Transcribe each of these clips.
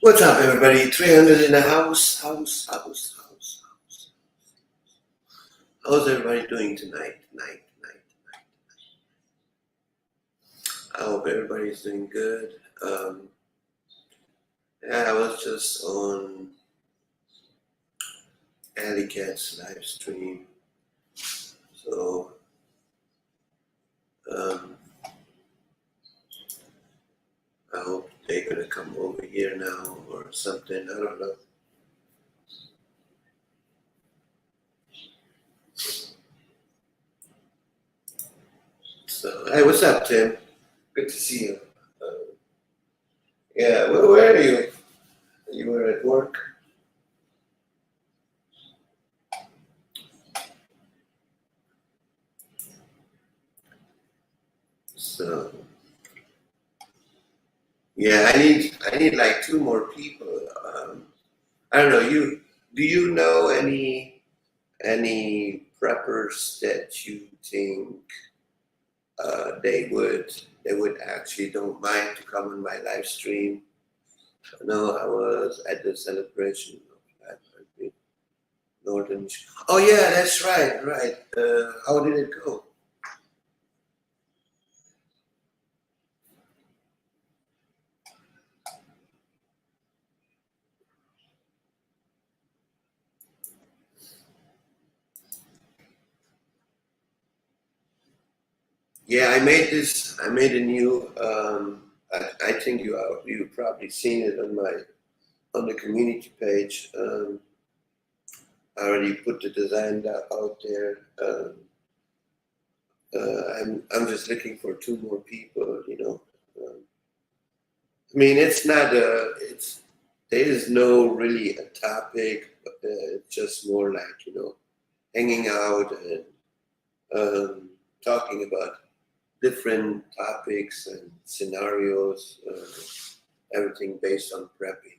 What's up, everybody? 300 in the house. How's everybody doing tonight? Night. I hope everybody's doing good. Yeah, I was just on Alley Cat's live stream. So, I hope they're gonna come over here now or something. I don't know. So, hey, what's up, Tim? Good to see you. Yeah, where are you? You were at work? So, yeah, I need like two more people. I don't know. Do you know any preppers that you think they would actually don't mind to come on my live stream? No, I was at the celebration of that Northern. Oh yeah, that's right, right. How did it go? Yeah, I made this. I made a new. I think you probably seen it on the community page. I already put the design out there. I'm just looking for two more people. I mean, it's not a. It's there is no really a topic. It's just more like hanging out and talking about different topics and scenarios. Everything based on prepping.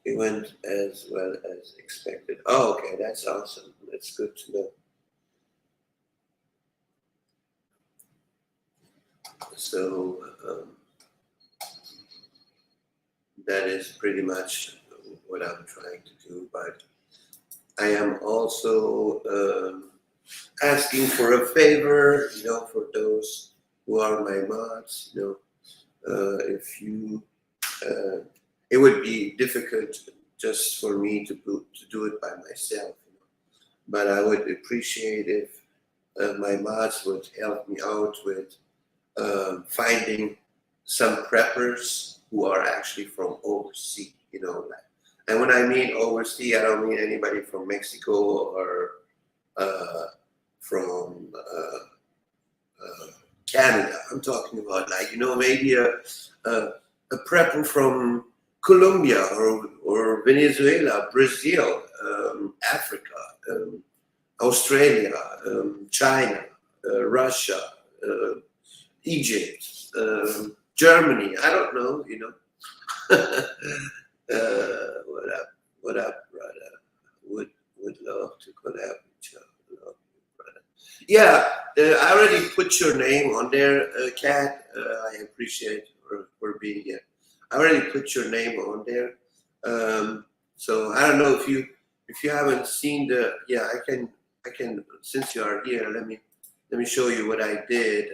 It went as well as expected. Oh, okay, that's awesome. That's good to know. So that is pretty much what I'm trying to do. But I am also asking for a favor, for those who are my mods. If you, it would be difficult just for me to do it by myself. But I would appreciate if my mods would help me out with finding some preppers who are actually from overseas, and when I mean overseas, I don't mean anybody from Mexico or from Canada. I'm talking about maybe a prepper from Colombia or Venezuela, Brazil, Africa, Australia, China, Russia, Egypt, Germany. I don't know. What up? What up, brother? Would love to collab with you. Love you, brother. Yeah, I already put your name on there, Kat. I appreciate for being here. I already put your name on there. So I don't know if you haven't seen the. Yeah, I can since you are here. Let me show you what I did.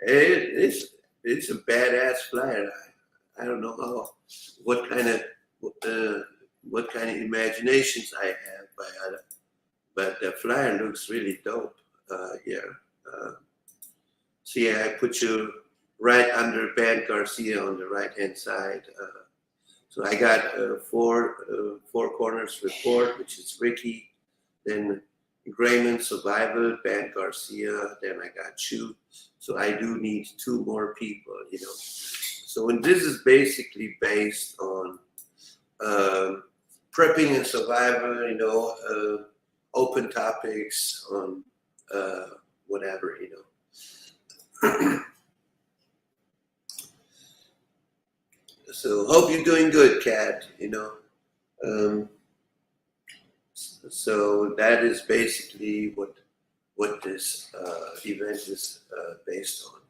It's a badass flyer. I don't know what kind of uh, what kind of imaginations I have, but the flyer looks really dope here. So yeah, I put you right under Ben Garcia on the right hand side. So I got four corners report, which is Ricky, then Grayman Survival, Ben Garcia, then I got you. So I do need two more people. So when this is basically based on prepping and survival, open topics on whatever. So hope you're doing good, Kat. Um, so that is basically what this event is based on.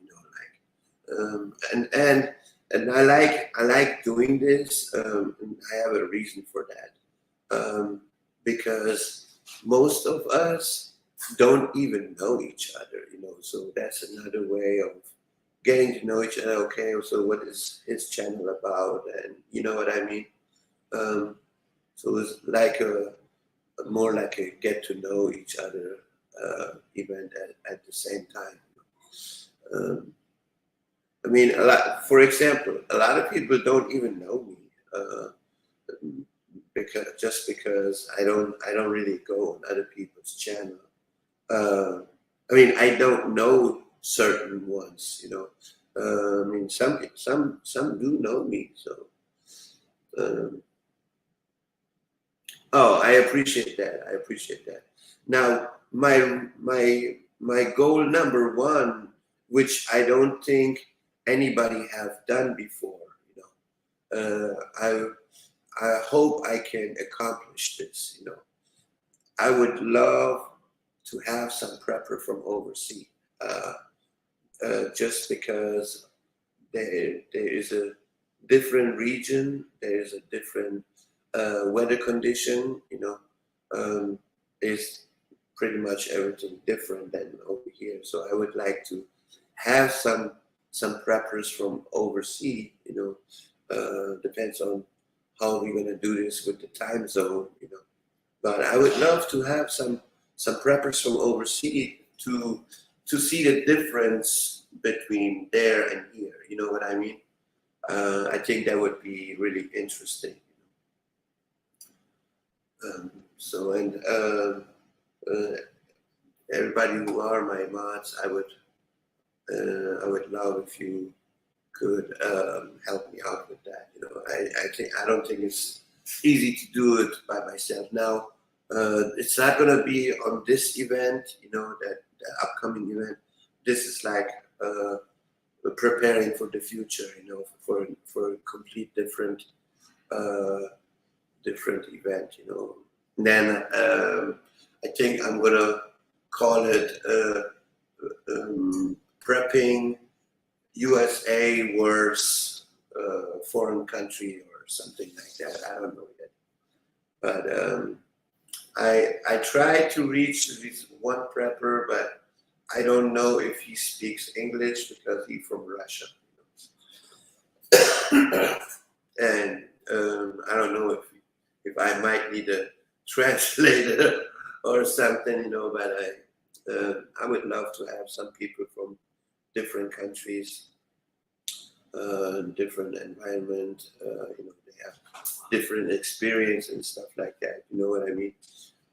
And I like doing this, and I have a reason for that, because most of us don't even know each other, so that's another way of getting to know each other. Okay, so what is his channel about, and you know what I mean. So it's like a more like a get to know each other event at the same time. Um, I mean, for example, a lot of people don't even know me, because I don't really go on other people's channel. I mean, I don't know certain ones, I mean, some do know me, so. Um, oh, I appreciate that. I appreciate that. Now, my goal number one, which I don't think anybody have done before, I hope I can accomplish this. I would love to have some prepper from overseas, uh, just because there is a different region, there is a different weather condition. Is pretty much everything different than over here. So I would like to have some preppers from overseas. Depends on how we're gonna do this with the time zone. But I would love to have some preppers from overseas to see the difference between there and here. You know what I mean? I think that would be really interesting. So and everybody who are my mods, I would love if you could help me out with that. I don't think it's easy to do it by myself. Now, it's not gonna be on this event, that the upcoming event. This is like preparing for the future, for a complete uh, different event, And then I think I'm gonna call it prepping USA versus foreign country or something like that. I don't know yet, but I tried to reach this one prepper, but I don't know if he speaks English because he's from Russia. And I don't know if I might need a translator or something, but I would love to have some people from different countries, different environment, they have different experience and stuff like that. You know what I mean?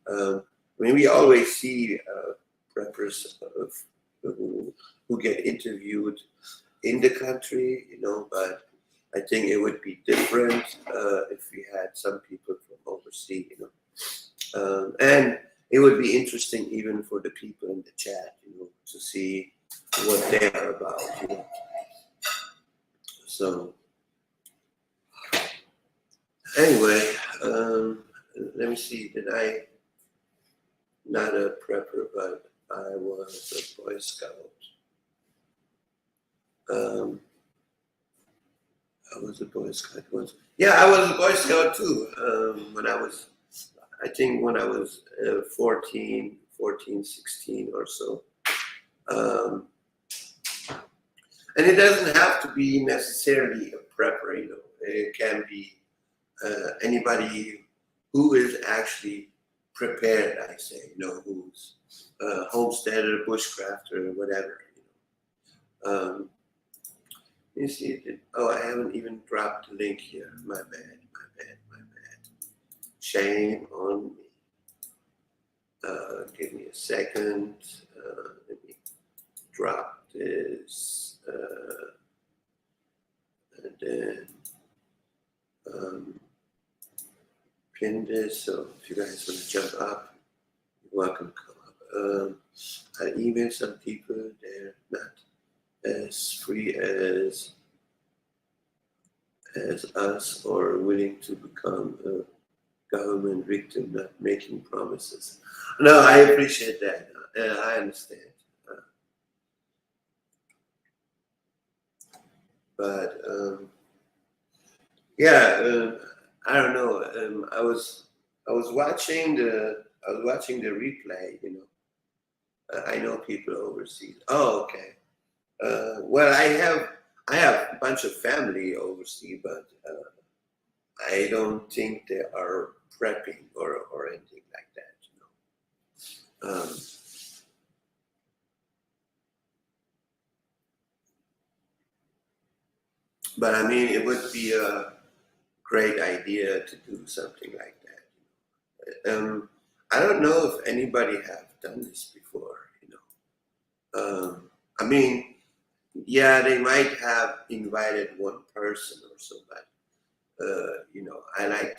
I mean, we always see preppers who get interviewed in the country, but I think it would be different if we had some people from overseas, and it would be interesting even for the people in the chat, to see what they are about, So anyway, let me see. Did I not a prepper, but I was a Boy Scout. I was a Boy Scout once. Yeah, I was a Boy Scout too. I think when I was 14, 16 or so. And it doesn't have to be necessarily a prepper, It can be anybody who is actually prepared, I say, who's homesteader, bushcrafter, whatever. You see, I haven't even dropped the link here. My bad. Shame on me. Give me a second. Let me drop this. And then pin this. So if you guys want to jump up, you're welcome to come up. I emailed some people. They're not as free as us or willing to become a government victim, not making promises. No, I appreciate that. I understand. But yeah, I don't know. I was watching the replay. I know people overseas. Oh, okay. Well, I have a bunch of family overseas, but I don't think they are prepping or anything like that. But I mean, it would be a great idea to do something like that. I don't know if anybody have done this before. I mean, yeah, they might have invited one person or so, but I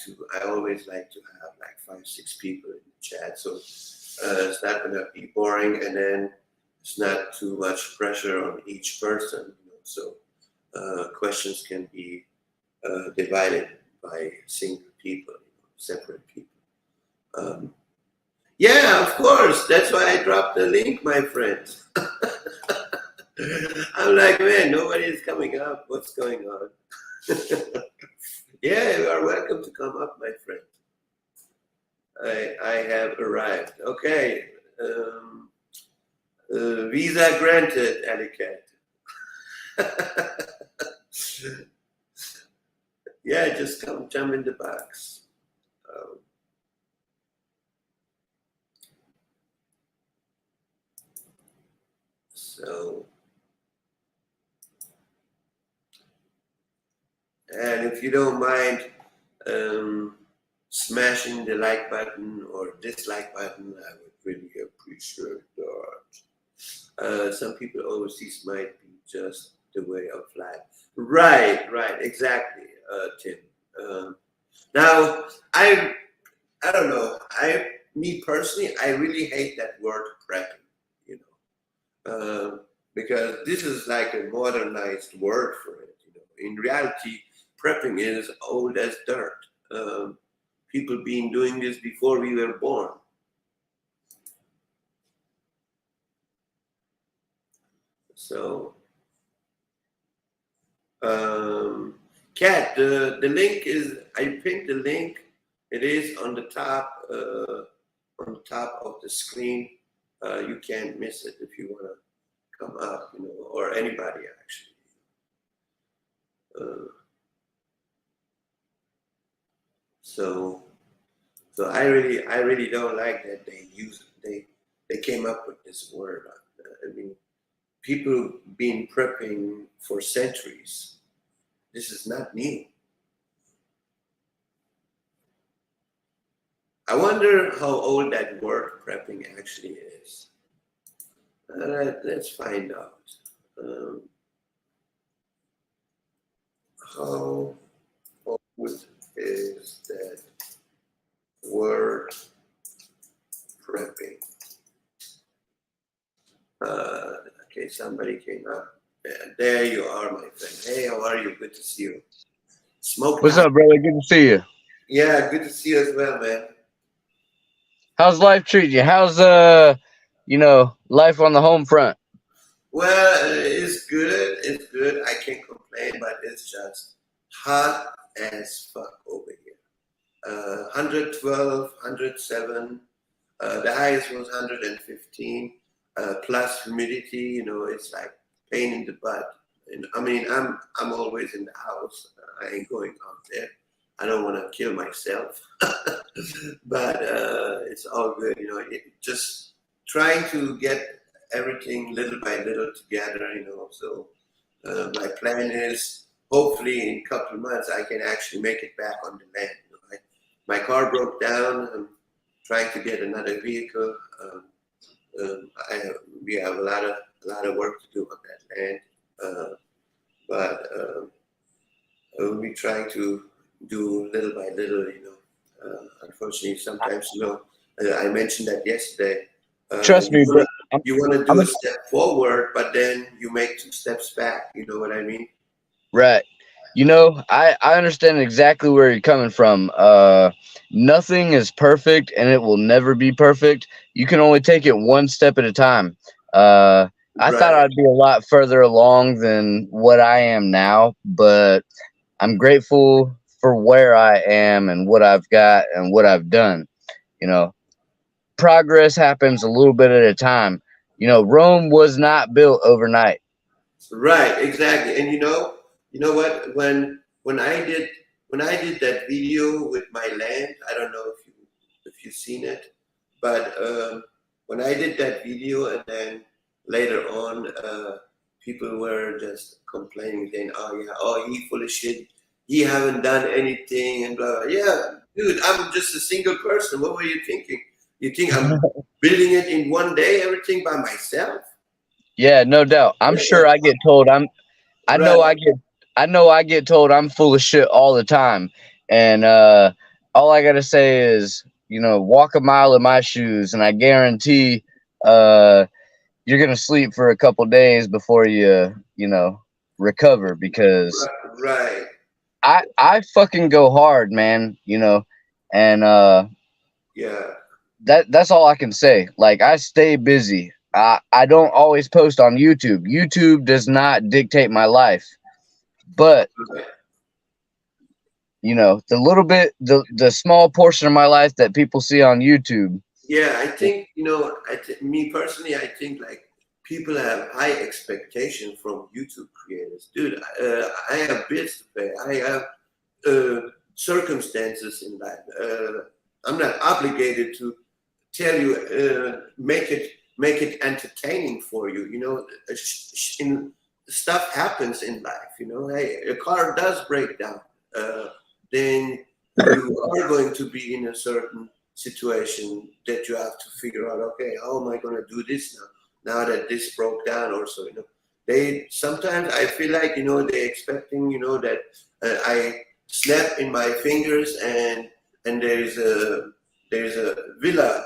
always like to have like 5, 6 people in the chat, so it's not gonna be boring, and then it's not too much pressure on each person. So questions can be divided by single people, separate people. Yeah, of course. That's why I dropped the link, my friends. I'm like, man, nobody's coming up. What's going on? Yeah, you are welcome to come up, my friend. I have arrived. Okay. Visa granted, Alicat. Yeah, just come jump in the box. So, and if you don't mind smashing the like button or dislike button, I would really appreciate that. Some people overseas might be just the way of life. Right, exactly, Tim. Now, I don't know. Me personally, I really hate that word prepping. Because this is like a modernized word for it. In reality, prepping is old as dirt. People been doing this before we were born. So, Kat, the link is, I pinned the link. It is on the top of the screen. You can't miss it if you want to come up, or anybody actually. So I really don't like that they came up with this word. I mean, people been prepping for centuries. This is not new. I wonder how old that word prepping actually is. Let's find out. How old is that word prepping? Okay, somebody came up. There you are, my friend. Hey, how are you? Good to see you. What's up, brother? Good to see you. Yeah, good to see you as well, man. How's life treating you? How's life on the home front? Well, it's good. It's good. I can't complain, but it's just hot as fuck over here. 112, 107. The highest was 115. Plus humidity. It's like pain in the butt. And I mean, I'm always in the house. I ain't going out there. I don't want to kill myself, but it's all good. Just trying to get everything little by little together. So my plan is hopefully in a couple of months I can actually make it back on the land. My car broke down. I'm trying to get another vehicle. We have a lot of work to do on that land, but we try to do little by little. Unfortunately, sometimes I mentioned that yesterday. Trust me, bro. You want to do a step forward, but then you make 2 steps back. You know what I mean? Right. I understand exactly where you're coming from. Nothing is perfect and it will never be perfect. You can only take it one step at a time. I thought Right. I'd be a lot further along than what I am now, but I'm grateful for where I am and what I've got and what I've done. You know, progress happens a little bit at a time. Rome was not built overnight. Right, exactly. And you know what? When I did that video with my land, I don't know if you've seen it, but when I did that video, and then later on, people were just complaining, saying, "Oh yeah, oh he full of shit. He haven't done anything," and blah blah. Yeah, dude, I'm just a single person. What were you thinking? You think I'm building it in one day, everything by myself? Yeah, no doubt. I'm sure I get told I know Right. I get told I'm full of shit all the time. And all I gotta say is, walk a mile in my shoes and I guarantee uh you're gonna sleep for a couple days before you recover because Right. I fucking go hard, man, and Yeah. that's all I can say. Like I stay busy. I don't always post on YouTube. YouTube does not dictate my life. But Right. the little bit, the small portion of my life that people see on YouTube. Yeah, I think me personally, I think like people have high expectation from YouTube creators, dude. I have bills to pay. I have circumstances in life. I'm not obligated to tell you, make it entertaining for you. Stuff happens in life. Hey, a car does break down. Then you are going to be in a certain situation that you have to figure out. Okay, how am I going to do this now? Now that this broke down, also, they sometimes I feel like they expecting that I snap in my fingers and there's a villa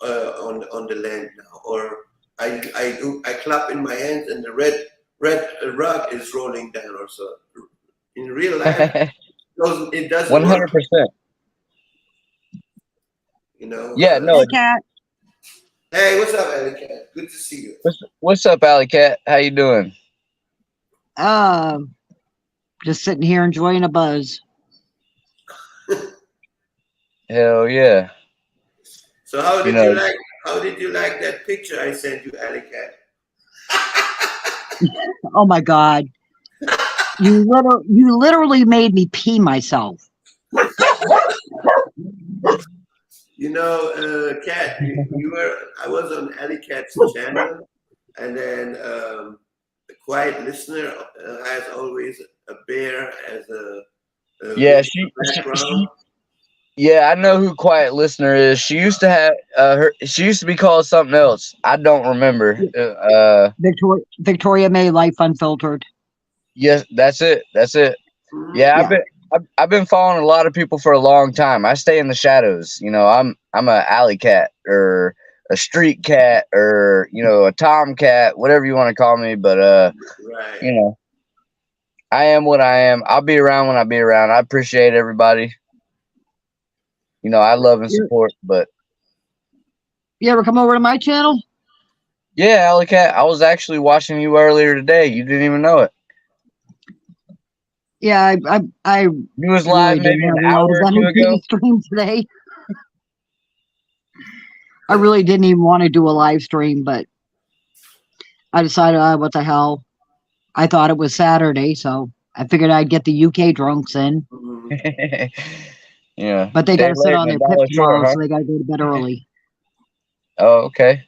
on the land now, or I clap in my hands and the red rug is rolling down, or so. In real life, it doesn't work. 100%. You know. Yeah, no. Hey, Cat. Hey, what's up, Ellie? Good to see you. What's up, Alley Cat? How you doing? Just sitting here enjoying a buzz. Hell yeah. So how You did know, you like? How did you like that picture I sent you, Alley Cat? Oh my God. You literally made me pee myself. Cat, I was on Alley Cat's channel, and then the quiet listener has always a bear as a yeah, visual background. yeah, I know who Quiet Listener is. She used to have she used to be called something else. I don't remember. Victoria May Life Unfiltered. Yes, that's it. That's it. Mhm. Yeah, Yeah. I've been following a lot of people for a long time. I stay in the shadows. I'm a alley cat or a street cat or a tomcat, whatever you want to call me. But Right. I am what I am. I'll be around when I be around. I appreciate everybody. I love and support. But You ever come over to my channel? yeah, alley cat. I was actually watching you earlier today. You didn't even know it. Yeah, I You was really live maybe didn't an have a lot hour of or two energy ago. to stream today. I really didn't even want to do a live stream, but I decided, what the hell? I thought it was Saturday, so I figured I'd get the UK drunks in. Mhm. Yeah. But they got Day to sit late on and a their pip dollar short, tomorrow, huh? so they got to go to bed early. Oh, okay.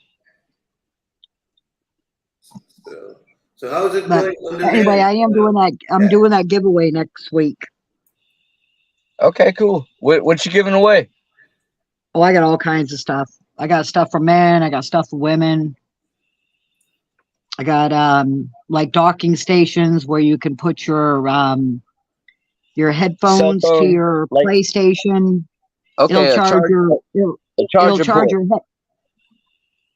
So how's it But going on the anyway, land? I am doing that. I'm Yeah. doing that giveaway next week. Okay, cool. What you giving away? Oh, I got all kinds of stuff. I got stuff for men. I got stuff for women. I got like docking stations where you can put your Cell headphones to phone, your like PlayStation. It'll okay, charge your a it'll charging charge port, your head.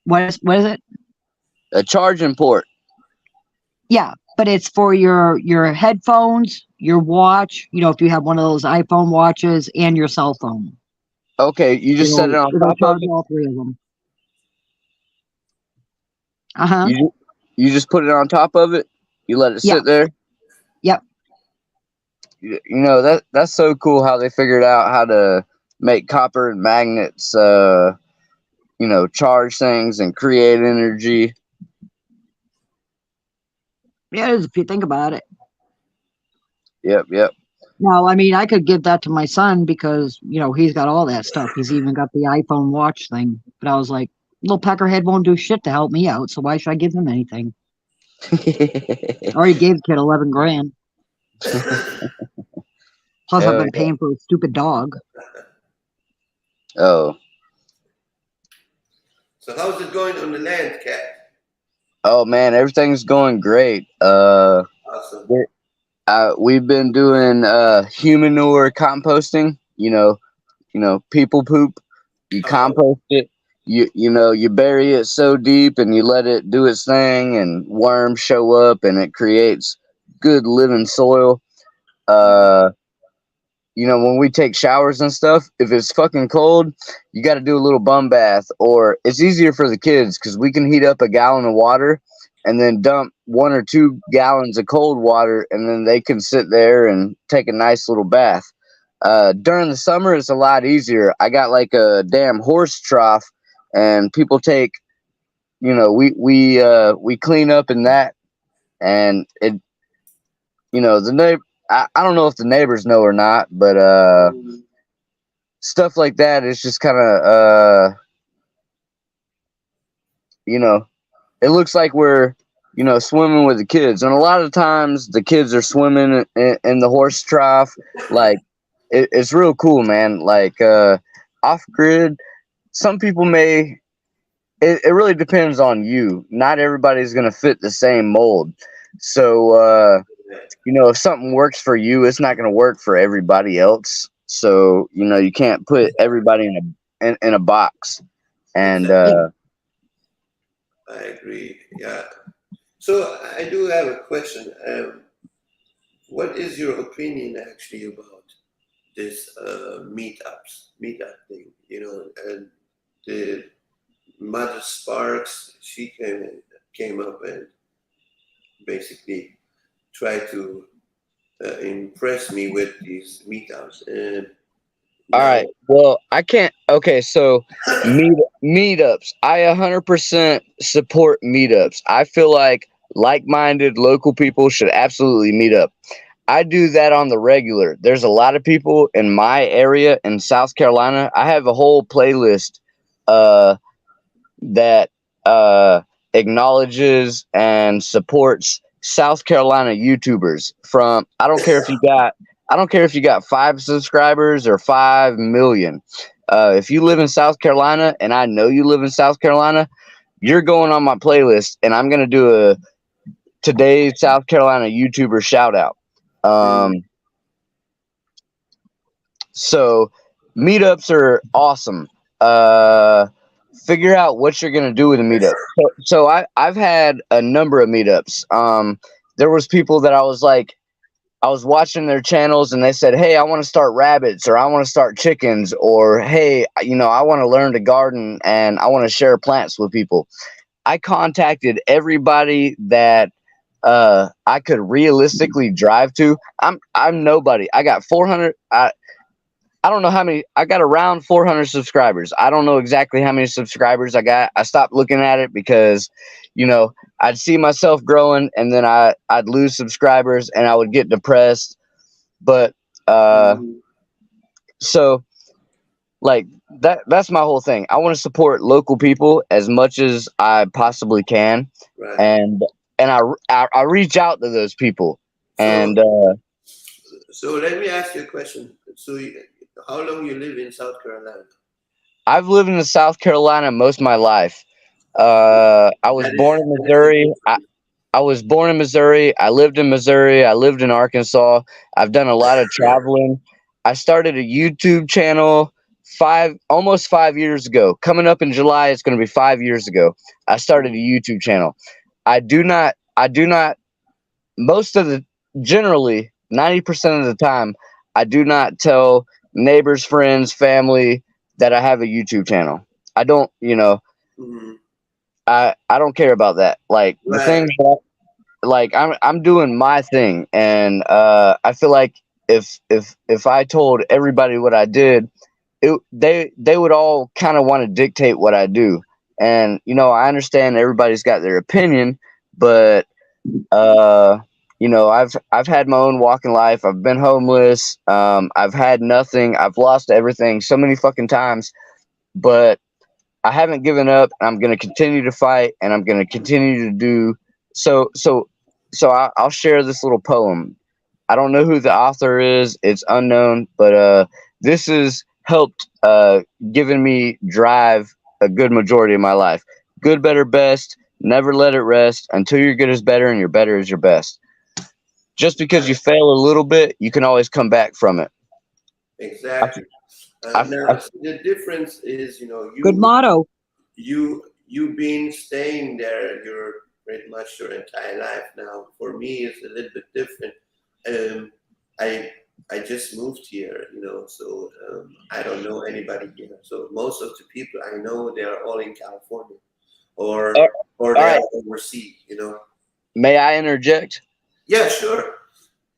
What is it? a charging port. Yeah, but it's for your headphones, your watch. If you have one of those iPhone watches and your cell phone, Okay, you just set it on it'll top of charge it. all three of them. Uh huh. You You just put it on top of it. You let it Yeah. sit there. Yep. You know that's so cool how they figured out how to make copper and magnets. You know, charge things and create energy. Yeah, it is if you think about it. Yep. Now, I mean, I could give that to my son because, you know, he's got all that stuff. He's even got the iPhone watch thing. But I was like, little peckerhead won't do shit to help me out, so why should I give him anything? I already gave the kid 11 grand. Plus, I've Hell been yeah. paying for a stupid dog. Oh. So how's it going on the land, Cat? Oh man, everything's going great. Awesome. We've been doing humanure composting. You know, people poop. You compost it. You know, you bury it so deep and you let it do its thing, and worms show up, and it creates good living soil. You know, when we take showers and stuff, if it's fucking cold, you got to do a little bum bath, or it's easier for the kids because we can heat up a gallon of water and then dump 1 or 2 gallons of cold water, and then they can sit there and take a nice little bath. During the summer, it's a lot easier. I got like a damn horse trough, and people take, you know, we clean up in that, and it, you know, the neighbor. I don't know if the neighbors know or not, but stuff like that is just kind of you know, it looks like we're, you know, swimming with the kids, and a lot of times the kids are swimming in the horse trough. Like it's real cool, man. Like off grid, some people may. It really depends on you. Not everybody's gonna fit the same mold, so. You know, if something works for you, it's not going to work for everybody else. So, you know, you can't put everybody in a box. And I agree. Yeah. So I do have a question. What is your opinion actually about this meetup thing? You know, and the Mother Sparks, she came up and basically tried to impress me with these meetups, and all now right. Well, I can't. Okay. So meetups, I 100% support meetups. I feel like-minded local people should absolutely meet up. I do that on the regular. There's a lot of people in my area in South Carolina. I have a whole playlist uh, that acknowledges and supports South Carolina YouTubers. From I don't care if you got 5 subscribers or 5 million. If you live in South Carolina, and I know you live in South Carolina, you're going on my playlist, and I'm gonna do a today's South Carolina YouTuber shout out. So meetups are awesome. Figure out what you're gonna do with a meetup. So I've had a number of meetups. There was people that I was watching their channels, and they said, "Hey, I want to start rabbits, or I want to start chickens, or hey, you know, I want to learn to garden and I want to share plants with people." I contacted everybody that I could realistically drive to. I'm nobody. I got 400. I don't know how many. I got around 400 subscribers. I don't know exactly how many subscribers I got. I stopped looking at it because, you know, I'd see myself growing, and then I'd lose subscribers, and I would get depressed. But so like that's my whole thing. I want to support local people as much as I possibly can, right. and I reach out to those people. And so let me ask you a question. So how long you live in South Carolina? I've lived in South Carolina most of my life. I was born in Missouri. I was born in Missouri. I lived in Missouri. I lived in Arkansas. I've done a lot of traveling. I started a YouTube channel almost 5 years ago. Coming up in July, it's going to be 5 years ago. I started a YouTube channel. I do not, generally, 90% of the time, I do not tell neighbors, friends, family that I have a YouTube channel. I don't, you know, I don't care about that. Like the Right. things that like I'm doing my thing, and I feel like if I told everybody what I did, they would all kind of want to dictate what I do. And I understand everybody's got their opinion, but uh I've had my own walk in life. I've been homeless. I've had nothing. I've lost everything so many fucking times, but I haven't given up. I'm going to continue to fight, and I'm going to continue to do so. I'll share this little poem. I don't know who the author is. It's unknown, but this has helped given me drive a good majority of my life. Good, better, best. Never let it rest until your good is better and your better is your best. Just because you fail a little bit, you can always come back from it. Exactly. I, Now the difference is, Good motto. you've been staying there your pretty much your entire life now. For me, it's a little bit different. Um, I just moved here, so I don't know anybody here. So most of the people I know, they are all in California, or all or they right. are overseas. May I interject? Yeah, sure.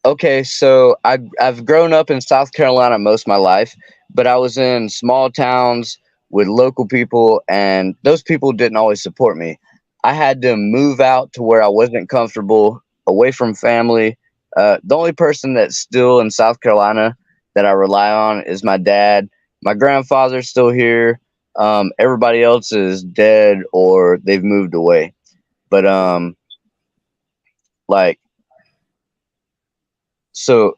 Okay, so I've grown up in South Carolina most of my life, but I was in small towns with local people, and those people didn't always support me. I had to move out to where I wasn't comfortable, away from family. The only person that's still in South Carolina that I rely on is my dad. My grandfather's still here. Everybody else is dead or they've moved away. But like so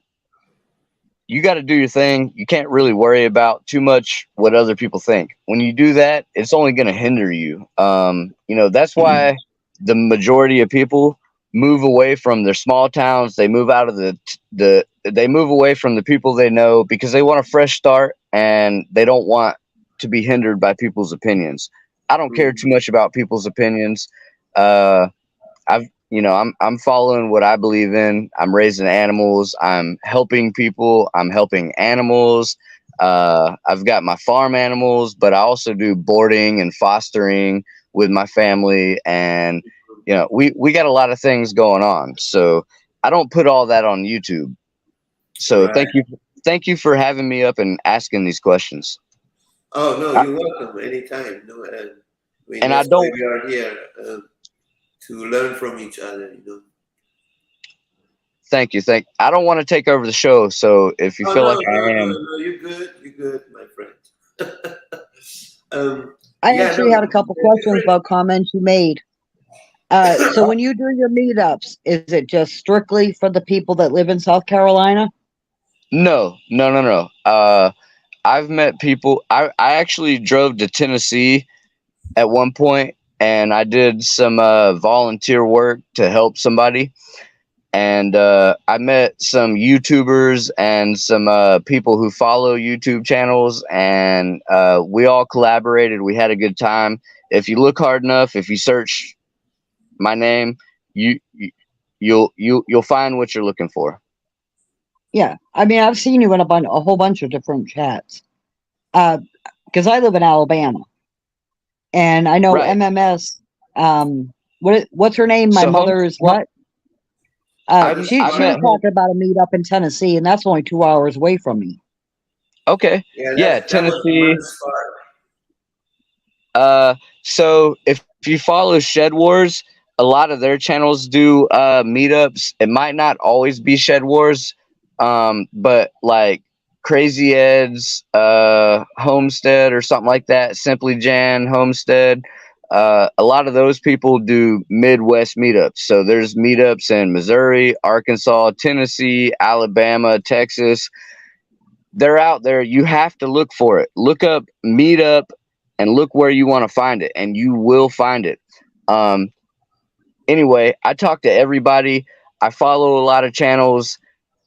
you got to do your thing. You can't really worry about too much what other people think. When you do that, it's only going to hinder you. That's why the majority of people move away from their small towns. They move out of they move away from the people they know because they want a fresh start and they don't want to be hindered by people's opinions. I don't care too much about people's opinions. I'm following what I believe in. I'm raising animals. I'm helping people. I'm helping animals. I've got my farm animals, but I also do boarding and fostering with my family. And, we got a lot of things going on. So I don't put all that on YouTube. So Right. Thank you for having me up and asking these questions. Oh no, you're welcome anytime. No, And I that's why don't, we are here, to learn from each other. thank you. I don't want to take over the show. So if you Oh feel no, like no, I no, am, no, you're good, my friend. I Yeah, actually had a no, couple the questions different. about comments you made. So when you do your meetups, is it just strictly for the people that live in South Carolina? no. I've met people. I actually drove to Tennessee at one point and I did some volunteer work to help somebody. And I met some YouTubers and some people who follow YouTube channels, and we all collaborated. We had a good time. If you look hard enough, if you search my name, you'll find what you're looking for. Yeah, I mean, I've seen you in a whole bunch of different chats. Because I live in Alabama, and I know Right. MMS. What's her name? My So mother's what? I'm, She I was met home. talking about a meetup in Tennessee, and that's only 2 hours away from me. Okay. yeah, Yeah, that was Tennessee. Mother's Farm. So if you follow Shed Wars, a lot of their channels do meetups. It might not always be Shed Wars, but like Crazy Ed's Homestead or something like that, Simply Jan Homestead. A lot of those people do Midwest meetups. So there's meetups in Missouri, Arkansas, Tennessee, Alabama, Texas. They're out there. You have to look for it. Look up meetup and look where you want to find it, and you will find it. Um, anyway, I talk to everybody. I follow a lot of channels.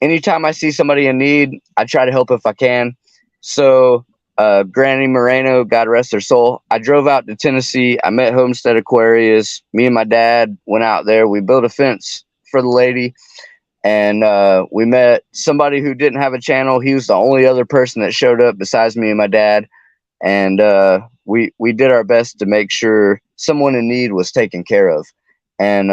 Anytime I see somebody in need, I try to help if I can. So, Granny Moreno, God rest her soul. I drove out to Tennessee. I met Homestead Aquarius. Me and my dad went out there. We built a fence for the lady. And we met somebody who didn't have a channel. He was the only other person that showed up besides me and my dad. And we did our best to make sure someone in need was taken care of. And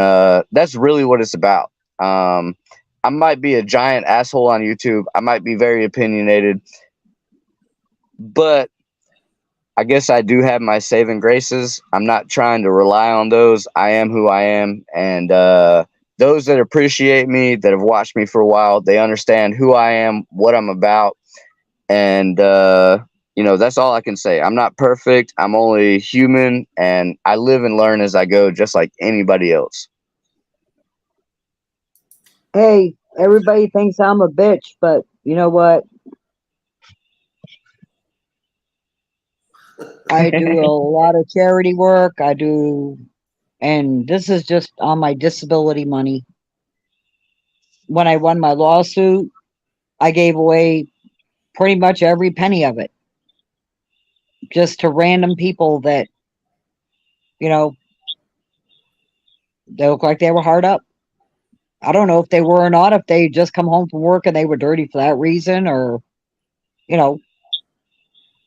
that's really what it's about. I might be a giant asshole on YouTube. I might be very opinionated, but I guess I do have my saving graces. I'm not trying to rely on those. I am who I am. And those that appreciate me, that have watched me for a while, they understand who I am, what I'm about. And, you know, that's all I can say. I'm not perfect. I'm only human, and I live and learn as I go, just like anybody else. Hey, everybody thinks I'm a bitch, but you know what? I do a lot of charity work. And this is just on my disability money. When I won my lawsuit, I gave away pretty much every penny of it just to random people that, you know, they look like they were hard up. I don't know if they were or not, if they just come home from work and they were dirty for that reason, or, you know,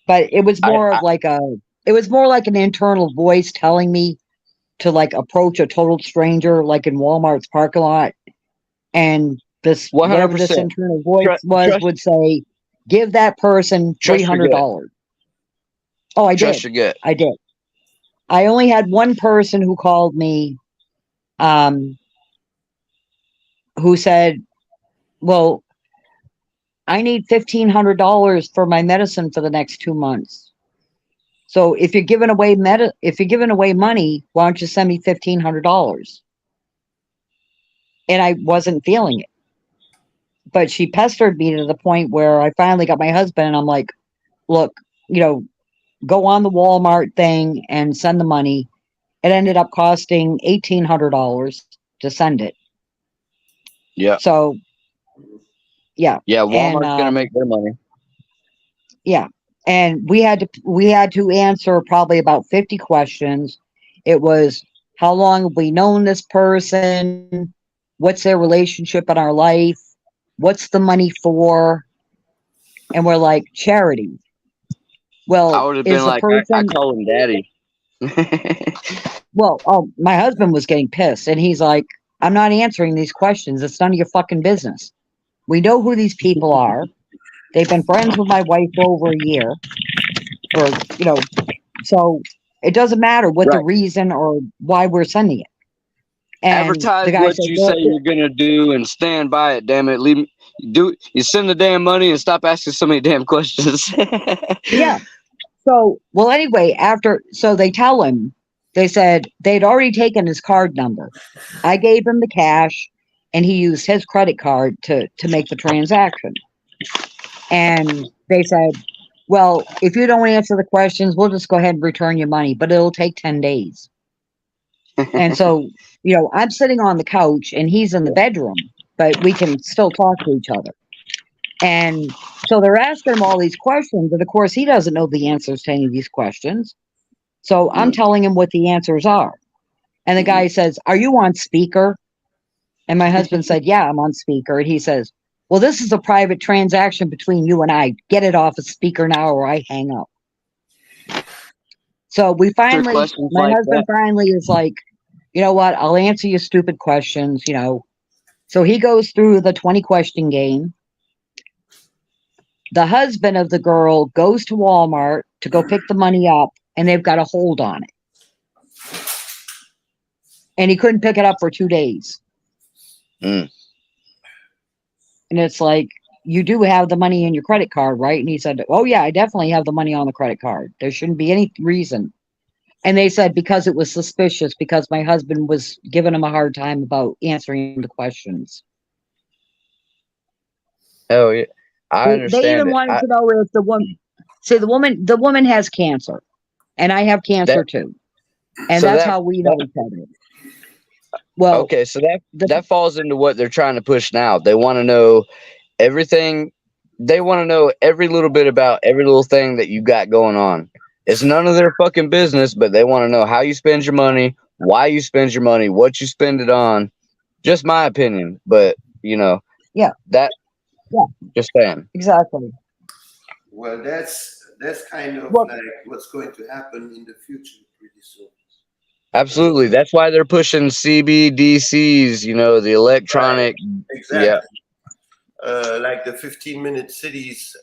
but it was more of like it was more like an internal voice telling me to like approach a total stranger, like in Walmart's parking lot. And this, whatever this 100%. internal voice would say, give that person $300. Oh, I Trust did. your gut. I did. I only had one person who called me, who said, well, I need $1,500 for my medicine for the next 2 months. So if you're giving away money, why don't you send me $1,500? And I wasn't feeling it. But she pestered me to the point where I finally got my husband, and I'm like, look, you know, go on the Walmart thing and send the money. It ended up costing $1,800 to send it. Yeah. So, yeah. Yeah, Walmart's gonna make their money. Yeah. And we had to answer probably about 50 questions. It was, how long have we known this person? What's their relationship in our life? What's the money for? And we're like, charity. Well, I would have is been the like, person I call him daddy. well, oh, my husband was getting pissed, and he's like, I'm not answering these questions. It's none of your fucking business. We know who these people are. They've been friends with my wife for over a year. Or, you know, so it doesn't matter what the Right. reason or why we're sending it. And Advertise the guy what said, you well, say you're gonna do and stand by it. Damn it, you send the damn money and stop asking so many damn questions. yeah. So, well, anyway, so they tell him, they said they'd already taken his card number. I gave him the cash, and he used his credit card to make the transaction. And they said, well, if you don't answer the questions, we'll just go ahead and return your money, but it'll take 10 days. And so, you know, I'm sitting on the couch and he's in the bedroom, but we can still talk to each other. And so they're asking him all these questions. And of course, he doesn't know the answers to any of these questions. So I'm telling him what the answers are. And the guy says, are you on speaker? And my husband said, yeah, I'm on speaker. And he says, well, this is a private transaction between you and I. Get it off of speaker now or I hang up. So my husband finally is like, you know what? I'll answer your stupid questions, you know. So he goes through the 20 question game. The husband of the girl goes to Walmart to go pick the money up, and they've got a hold on it. And he couldn't pick it up for 2 days. And it's like, you do have the money in your credit card, right? And he said, oh, yeah, I definitely have the money on the credit card. There shouldn't be any reason. And they said because it was suspicious, because my husband was giving him a hard time about answering the questions. Oh, yeah. I understand. They even wanted to know if the woman, see, the woman has cancer, and I have cancer too. And so that's how we know each other. Well, okay, so that falls into what they're trying to push now. They want to know everything. They want to know every little bit about every little thing that you got going on. It's none of their fucking business, but they want to know how you spend your money, why you spend your money, what you spend it on. Just my opinion, but you know, just saying. Exactly. Well, that's kind of like what's going to happen in the future pretty soon. Absolutely. That's why they're pushing CBDCs, you know, the Right. electronic. Yeah, Exactly. Like the 15-minute cities,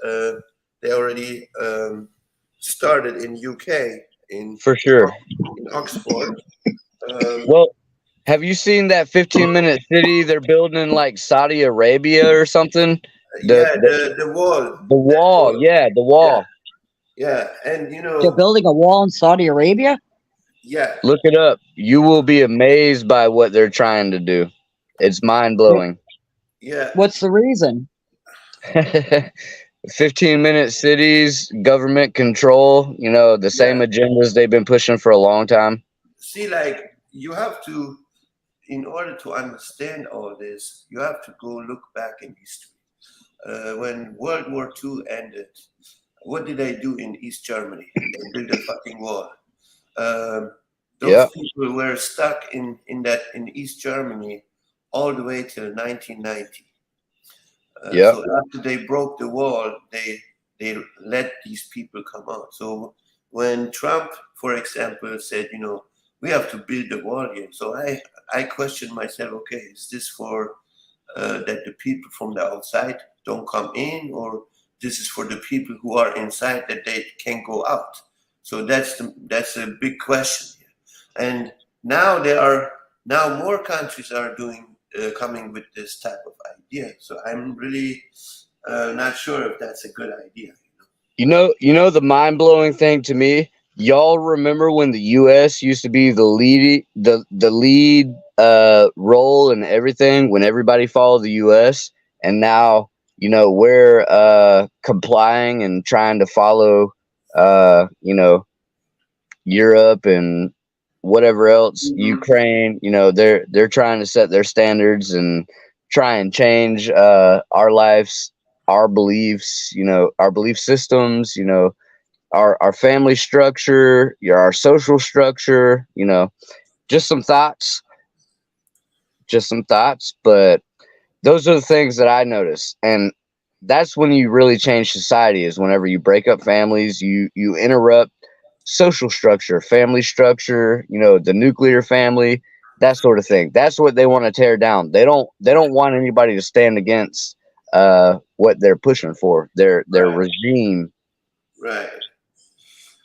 they already started in UK in for sure. in Oxford. Um, Well, have you seen that 15-minute city they're building in like Saudi Arabia or something? The yeah, the, the wall, the that wall, wall. yeah, the Yeah, wall. yeah, and you They're know, building a wall in Saudi Arabia. yeah, Look it up. You will be amazed by what they're trying to do. It's mind Wh- blowing. yeah, What's the reason? 15-minute cities, government control, you know, the same yeah. agendas they've been pushing for a long time. See, like you have to, in order to understand all this, you have to go look back in history. When World War II ended, what did they do in East Germany? They built a fucking wall. Um, those Yeah, people were stuck in East Germany all the way till 1990. yeah, So after they broke the wall, they let these people come out. So when Trump, for example, said, you know, we have to build the wall here. So I questioned myself, okay, is this for that the people from the outside don't come in, or this is for the people who are inside that they can go out? So that's a big question here. And now now more countries are doing coming with this type of idea. So I'm really not sure if that's a good idea. you know the mind-blowing thing to me, y'all remember when the US used to be the lead role in everything, when everybody followed the US, and now, you know, we're complying and trying to follow, you know, Europe and whatever else, Mhm. Ukraine, you know, they're trying to set their standards and try and change our lives, our beliefs, you know, our belief systems, you know, our family structure, our social structure, you know, just some thoughts, but those are the things that I notice. And that's when you really change society, is whenever you break up families, you interrupt social structure, family structure, you know, the nuclear family, that sort of thing. That's what they want to tear down. They don't want anybody to stand against what they're pushing for, their Right, regime. right.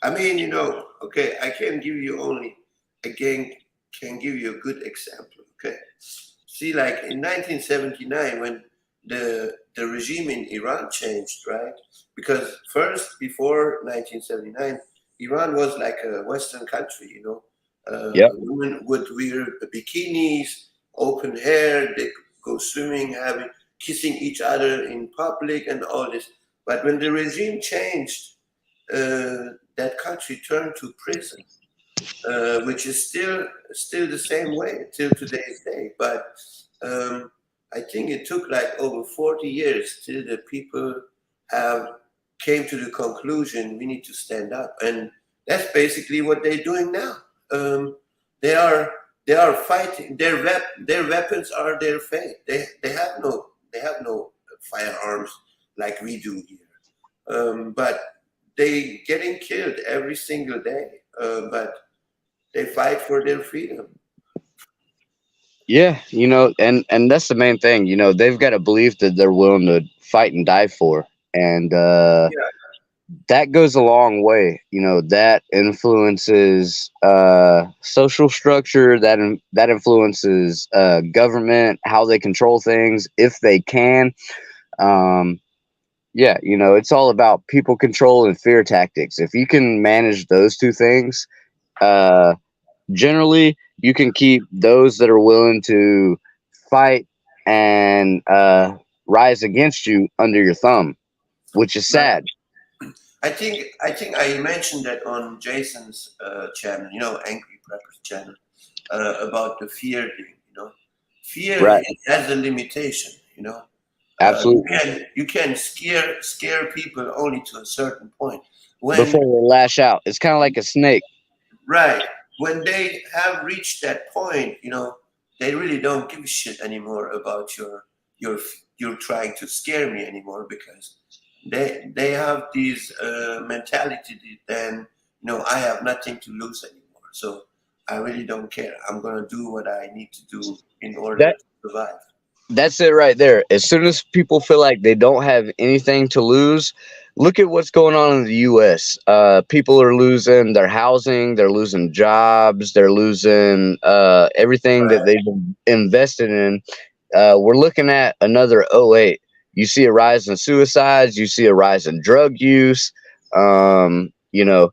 I mean, you know, okay, I can give you only again can give you a good example. Okay, see, like in 1979, when the regime in Iran changed, right? Because first, before 1979, Iran was like a Western country, you know. Yep. Women would wear bikinis, open hair, they go swimming, having kissing each other in public, and all this. But when the regime changed, that country turned to prison, which is still the same way till today's day. But I think it took like over 40 years till the people have came to the conclusion we need to stand up, and that's basically what they're doing now. Um, they are they are fighting. Their weapons are their fate. They have no firearms like we do here. But they getting killed every single day. But they fight for their freedom. Yeah, you know, and that's the main thing. You know, they've got a belief that they're willing to fight and die for, and Yeah, that goes a long way. You know, that influences social structure. That influences government, how they control things if they can. Um, yeah, you know, it's all about people control and fear tactics. If you can manage those two things, uh, generally you can keep those that are willing to fight and rise against you under your thumb, which is right. sad. I think I mentioned that on Jason's channel, you know, Angry Preppers channel, about the fear thing. You know, fear Right. has a limitation. You know, Absolutely. you can scare people only to a certain point. When Before they lash out, it's kind of like a snake. Right. When they have reached that point, you know, they really don't give a shit anymore about your you're trying to scare me anymore, because they have these mentality. Then, you know, I have nothing to lose anymore. So I really don't care. I'm gonna do what I need to do in order That to survive. that's it right there. As soon as people feel like they don't have anything to lose, look at what's going on in the U.S. People are losing their housing, they're losing jobs, they're losing everything that Right. they've invested in. We're looking at another '08. You see a rise in suicides, you see a rise in drug use, you know,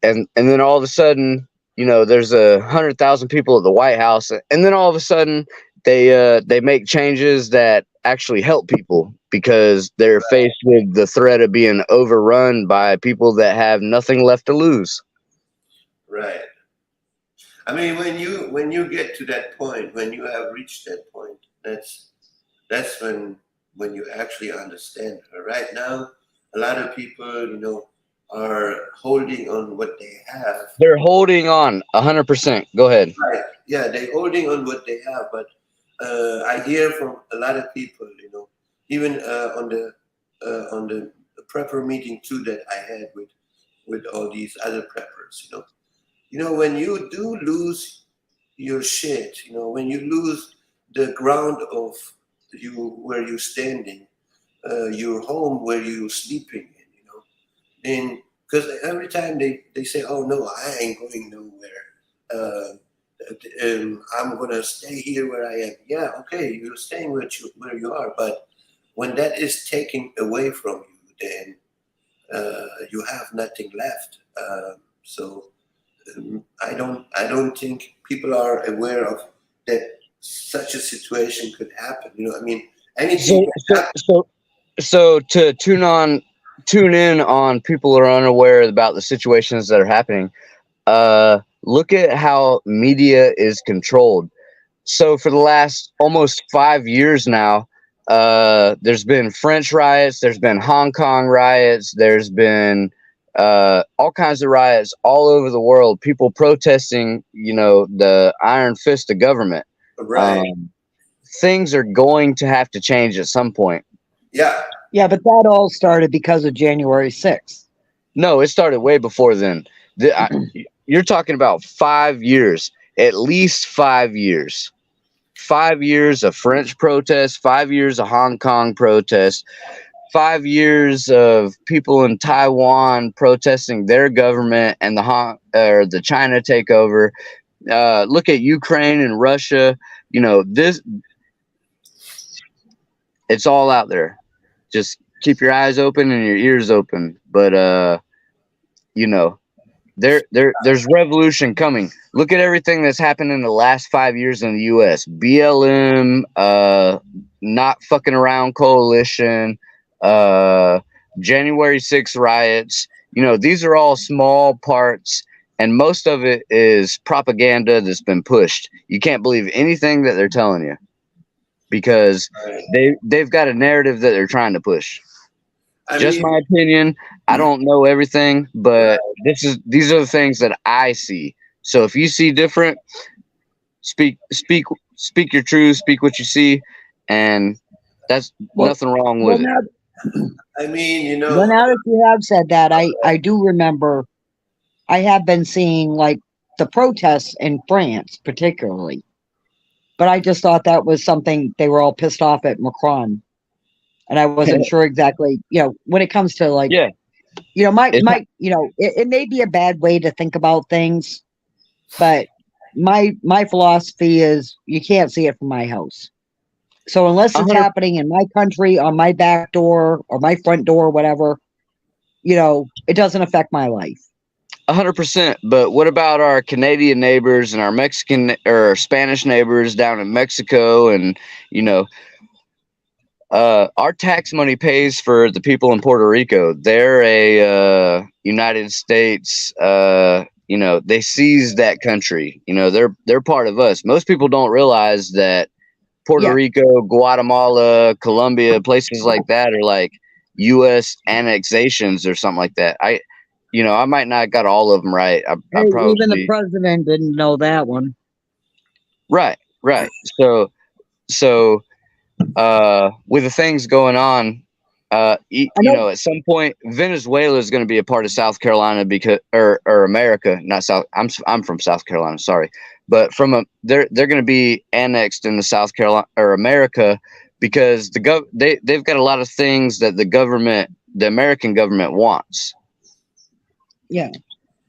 and then all of a sudden, there's 100,000 people at the White House, and then all of a sudden they make changes that actually help people because they're faced with the threat of being overrun by people that have nothing left to lose. Right. I mean, when you get to that point, when you have reached that point, that's when you actually understand. Right now, a lot of people, are holding on what they have. They're holding on 100%. Go ahead. Right. Yeah, they're holding on what they have, but I hear from a lot of people, even on the prepper meeting too that I had with all these other preppers, when you do lose your shit, when you lose the ground of you where you're standing, your home where you're sleeping in, then because every time they say, "Oh no, I ain't going nowhere. I'm gonna stay here where I am." Yeah, okay, you're staying where you are, but when that is taken away from you, then you have nothing left. So I don't think people are aware of that such a situation could happen. I mean, anything So can so happen. so so to tune in on people who are unaware about the situations that are happening. Look at how media is controlled. So for the last almost 5 years now, there's been French riots, there's been Hong Kong riots, there's been all kinds of riots all over the world. People protesting, the iron fist of government. Right? Um, Things are going to have to change at some point. Yeah. Yeah, but that all started because of January 6th. No, it started way before then. You're talking about 5 years, at least 5 years. 5 years of French protests, 5 years of Hong Kong protests, 5 years of people in Taiwan protesting their government and the China takeover. Look at Ukraine and Russia. This it's all out there. Just keep your eyes open and your ears open. But you know, there's revolution coming. Look at everything that's happened in the last 5 years in the U.S. BLM, not fucking around coalition, January 6th riots. These are all small parts, and most of it is propaganda that's been pushed. You can't believe anything that they're telling you because Right. they've got a narrative that they're trying to push. I Just mean, my opinion. I don't know everything, right. but these are the things that I see. So if you see different, speak your truth, speak what you see, and that's Well, nothing wrong well with it. now, I mean, well, now that you have said that, I do remember I have been seeing like the protests in France, particularly. But I just thought that was something they were all pissed off at Macron, and I wasn't sure exactly. When it comes to like, Yeah, my it's my, it may be a bad way to think about things, but my philosophy is you can't see it from my house. So unless it's 100 happening in my country, on my back door or my front door, whatever, it doesn't affect my life. 100%. But what about our Canadian neighbors and our Mexican or Spanish neighbors down in Mexico? And you know, our tax money pays for the people in Puerto Rico. They're a United States. They seized that country. They're part of us. Most people don't realize that Puerto Yeah. Rico, Guatemala, Colombia, places like that are like U.S. annexations or something like that. I might not got all of them right. I Hey, even the probably president didn't know that one. right. So with the things going on, You I know. know, at some point, Venezuela is going to be a part of South Carolina because, or America, not South. I'm from South Carolina, sorry, but they're going to be annexed into South Carolina or America because they've got a lot of things that the American government wants, Yeah.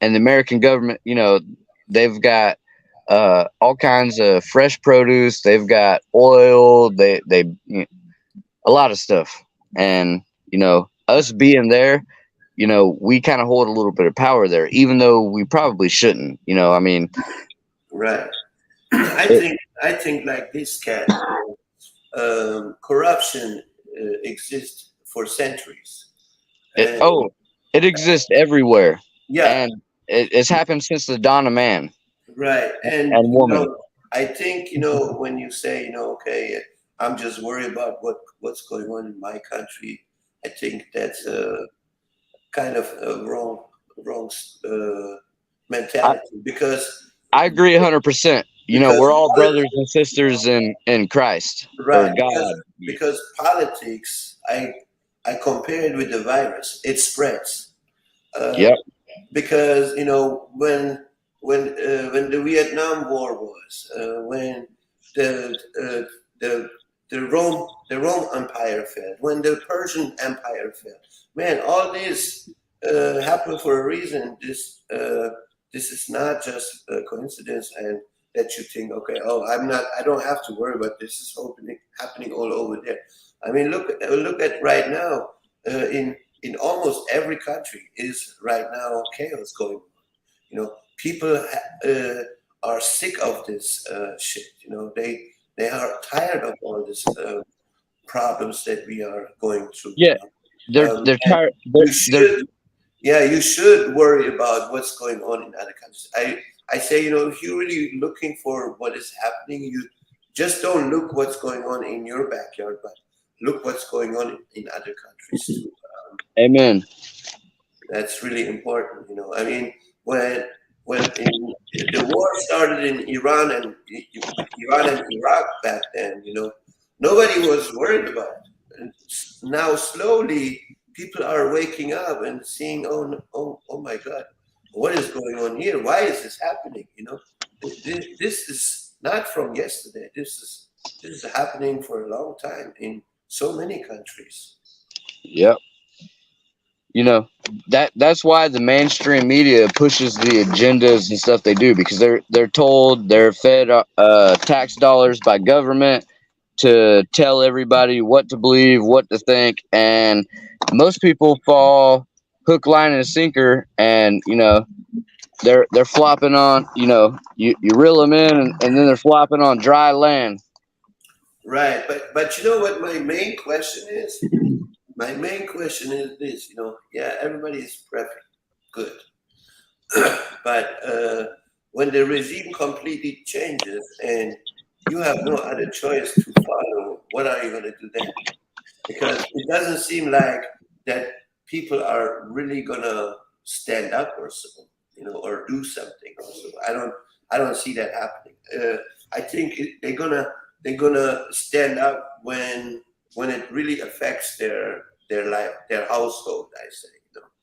and the American government, you know, they've got all kinds of fresh produce. They've got oil. They a lot of stuff. And, you know, us being there, you know, we kind of hold a little bit of power there, even though we probably shouldn't. You know, I mean, Right. it, I think like this, Cat. Corruption exists for centuries, and oh, it exists everywhere. yeah, And it's happened since the dawn of man right. And and woman. I think when you say okay, I'm just worried about what's going on in my country. I think that's a kind of a wrong I, mentality I agree 100%. You know, because we're all politics, brothers and sisters in Christ or right, God. because politics, I compare it with the virus. It spreads. Uh, Yep. because when the Vietnam War was, when the the Rome Empire fell, when the Persian Empire fell, man, all this happened for a reason. This is not just a coincidence, and that you think, okay, oh, I don't have to worry about this. Is happening all over there. I mean, look at right now in almost every country is right now chaos going on. People are sick of this shit. They are tired of all this problems that we are going through. Yeah. They're And tired. you They're should, yeah, you should worry about what's going on in other countries. I say, if you're really looking for what is happening, you just don't look what's going on in your backyard, but look what's going on in other countries too. Amen. That's really important. I mean, the war started in Iran and Iraq back then, nobody was worried about it. And now slowly people are waking up and seeing, oh my God, what is going on here? Why is this happening? This is not from yesterday. This is happening for a long time in so many countries. Yep. You know, that's why the mainstream media pushes the agendas and stuff they do, because they're fed tax dollars by government to tell everybody what to believe, what to think, and most people fall hook, line, and sinker, and they're flopping on, you reel them in, and then they're flopping on dry land. Right, but you know what my main question is? My main question is this, yeah, everybody is prepping, good. But when the regime completely changes and you have no other choice to follow, what are you going to do then? Because it doesn't seem like that people are really going to stand up or so, or do something. Also, I don't see that happening. I think they're gonna stand up when it really affects their life, their household. I say,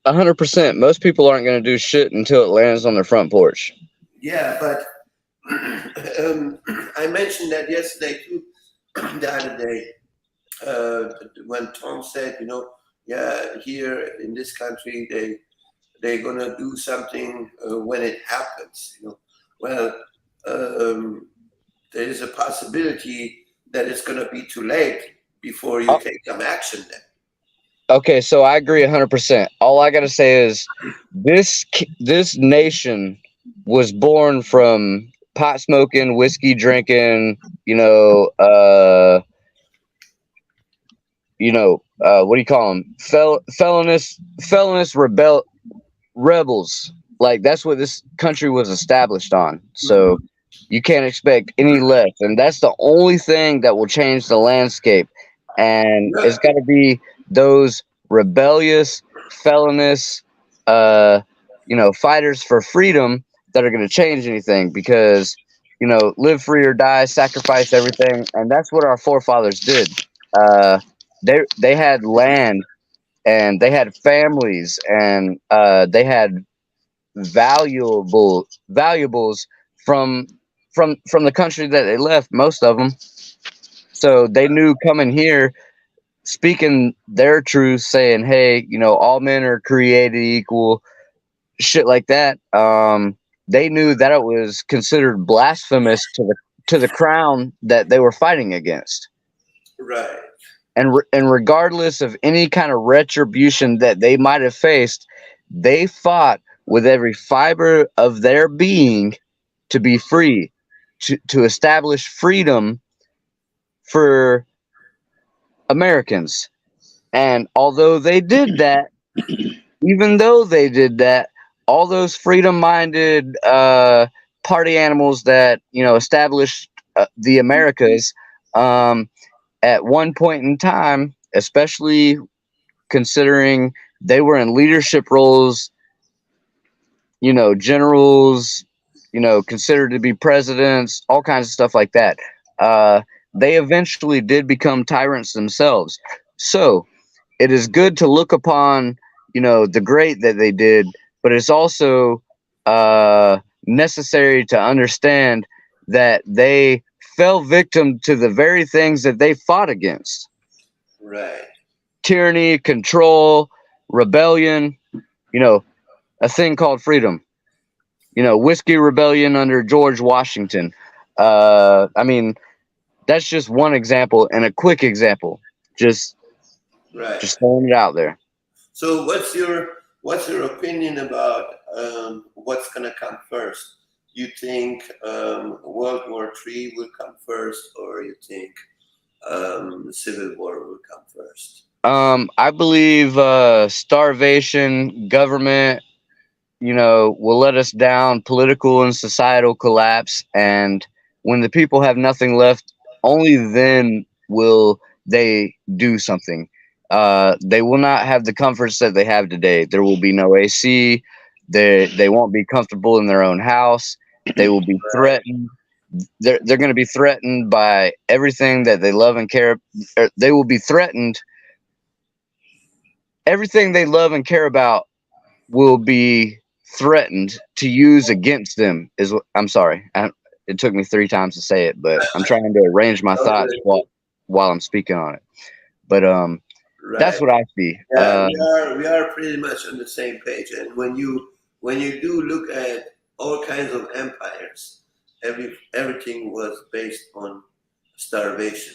100%. Most people aren't going to do shit until it lands on their front porch. Yeah, but I mentioned that yesterday too, the other day, when Tom said, yeah, here in this country they're gonna do something when it happens. Well, there is a possibility that it's gonna be too late before you take some action then. Okay, so I agree 100%. All I gotta say is this nation was born from pot smoking, whiskey drinking, what do you call them? Felonious rebels. Like, that's what this country was established on. So you can't expect any less, and that's the only thing that will change the landscape. And it's got to be those rebellious, felonious, fighters for freedom that are going to change anything, because, live free or die, sacrifice everything. And that's what our forefathers did. they had land, and they had families, and they had valuables from from the country that they left, most of them. So they knew coming here, speaking their truth, saying, hey, all men are created equal, shit like that. They knew that it was considered blasphemous to the crown that they were fighting against. Right. And regardless of any kind of retribution that they might have faced, they fought with every fiber of their being to be free, to establish freedom for Americans. And although they did that, even though they did that, all those freedom-minded party animals that established the Americas, at one point in time, especially considering they were in leadership roles, generals, considered to be presidents, all kinds of stuff like that. They eventually did become tyrants themselves. So it is good to look upon, the great that they did, but it's also necessary to understand that they fell victim to the very things that they fought against. Right. Tyranny, control, rebellion, a thing called freedom. Whiskey rebellion under George Washington. I mean, that's just one example and a quick example. Just Right. throwing it out there. So what's your opinion about what's gonna come first? You think World War III will come first, or you think Civil War will come first? I believe starvation, government, will let us down, political and societal collapse, and when the people have nothing left, only then will they do something. They will not have the comforts that they have today. There will be no AC. They won't be comfortable in their own house. They will be threatened. They're going to be threatened by everything that they love and care. They will be threatened. Everything they love and care about will be threatened to use against them. I'm sorry. It took me 3 times to say it, but I'm trying to arrange my thoughts while I'm speaking on it. But that's what I see. Yeah, we are pretty much on the same page. And when you do look at all kinds of empires, everything was based on starvation.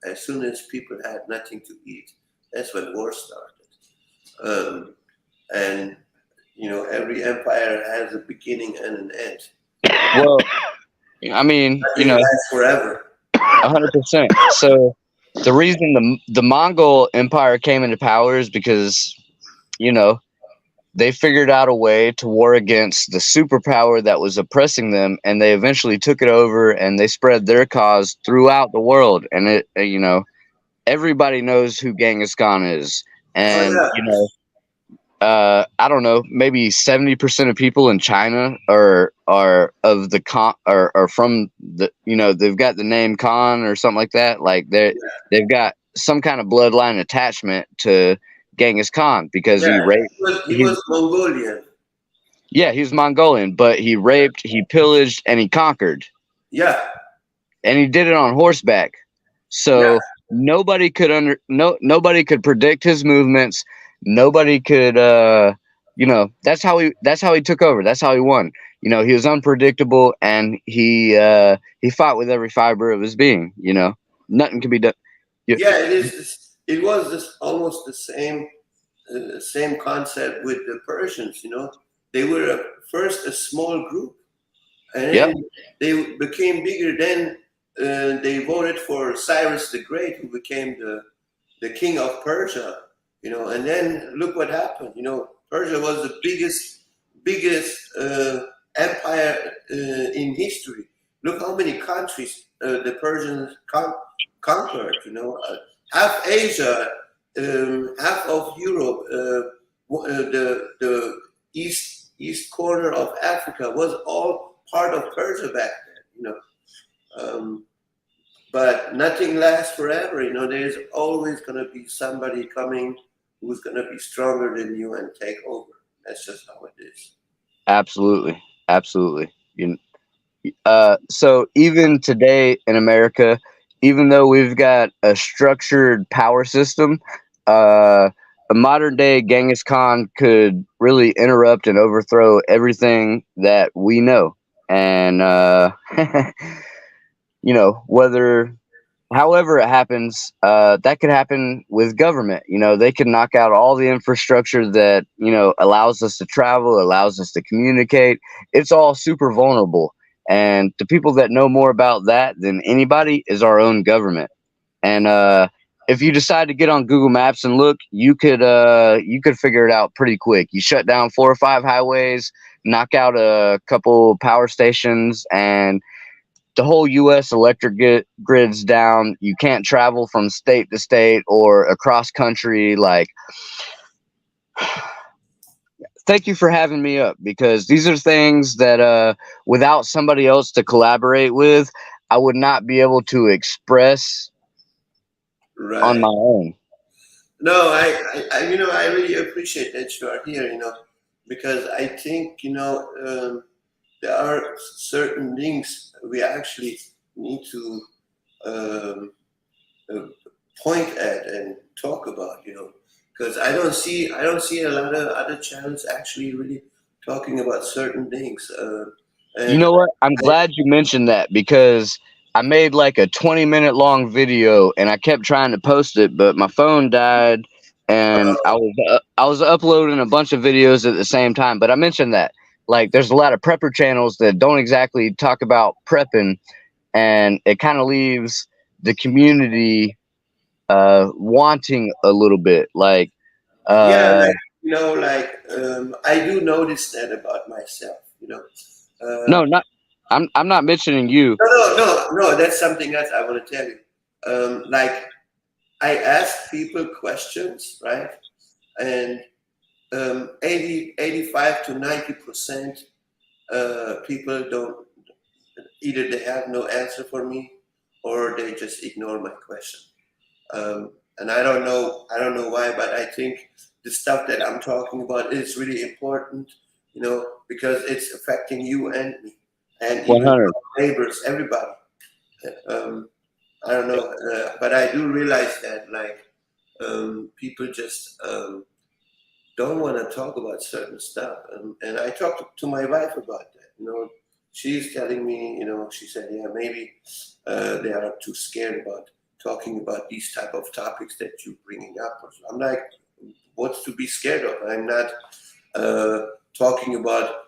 As soon as people had nothing to eat, that's when war started. And every empire has a beginning and an end. Well, I mean, lasts forever. 100%. So the reason the Mongol Empire came into power is because, they figured out a way to war against the superpower that was oppressing them, and they eventually took it over and they spread their cause throughout the world. And everybody knows who Genghis Khan is. And, I don't know, maybe 70% of people in China are of the Khan, are from the, they've got the name Khan or something like that. Like they've got some kind of bloodline attachment to Genghis Khan because he raped. He was Mongolian. Yeah, he was Mongolian, but he raped, he pillaged, and he conquered. Yeah. And he did it on horseback. So nobody could nobody could predict his movements. Nobody could that's how he took over. That's how he won. He was unpredictable, and he fought with every fiber of his being. Nothing can be done. It was almost the same concept with the Persians. They were first a small group, and then they became bigger. Then they voted for Cyrus the Great, who became the king of Persia. And then look what happened. Persia was the biggest empire in history. Look how many countries the Persians conquered. Half Asia, half of Europe, the east corner of Africa was all part of Persia back then. but nothing lasts forever. You know, there's always going to be somebody coming who's going to be stronger than you and take over. That's just how it is. Absolutely, absolutely. You, so even today in America, even though we've got a structured power system, a modern day Genghis Khan could really interrupt and overthrow everything that we know. And, you know, however it happens, that could happen with government. You know, they could knock out all the infrastructure that, you know, allows us to travel, allows us to communicate. It's all super vulnerable. And the people that know more about that than anybody is our own government. And if you decide to get on Google Maps and look, you could figure it out pretty quick. You shut down 4 or 5 highways, knock out a couple power stations, and the whole U.S. electric grid's down. You can't travel from state to state or across country. Like, thank you for having me up, because these are things that without somebody else to collaborate with, I would not be able to express on Right. my own. No, you know, I really appreciate that you are here, you know, because I think, you know, there are certain things we actually need to um, uh, point at and talk about, you know, because I don't see a lot of other channels actually really talking about certain things. You And know what? I'm I, glad you mentioned that, because I made like a 20-minute long video and I kept trying to post it, but my phone died and I was uploading a bunch of videos at the same time. But I mentioned that, like, there's a lot of prepper channels that don't exactly talk about prepping, and it kind of leaves the community wanting a little bit. Like, yeah, uh, like, you know, like I do notice that about myself, you know. no, Um, not I'm not mentioning you. no, that's something else I want to tell you. Like I ask people questions, right? And 85 to 90% people don't, either they have no answer for me or they just ignore my question. And I don't know why, but I think the stuff that I'm talking about is really important, you know, because it's affecting you and me and even 100. neighbors, everybody. Um, I don't know, but I do realize that like people just don't want to talk about certain stuff, and I talked to my wife about that. You know, she's telling me, you know, she said, yeah, maybe they are too scared about talking about these type of topics that you're bringing up. I'm like, what's to be scared of? I'm not uh, talking about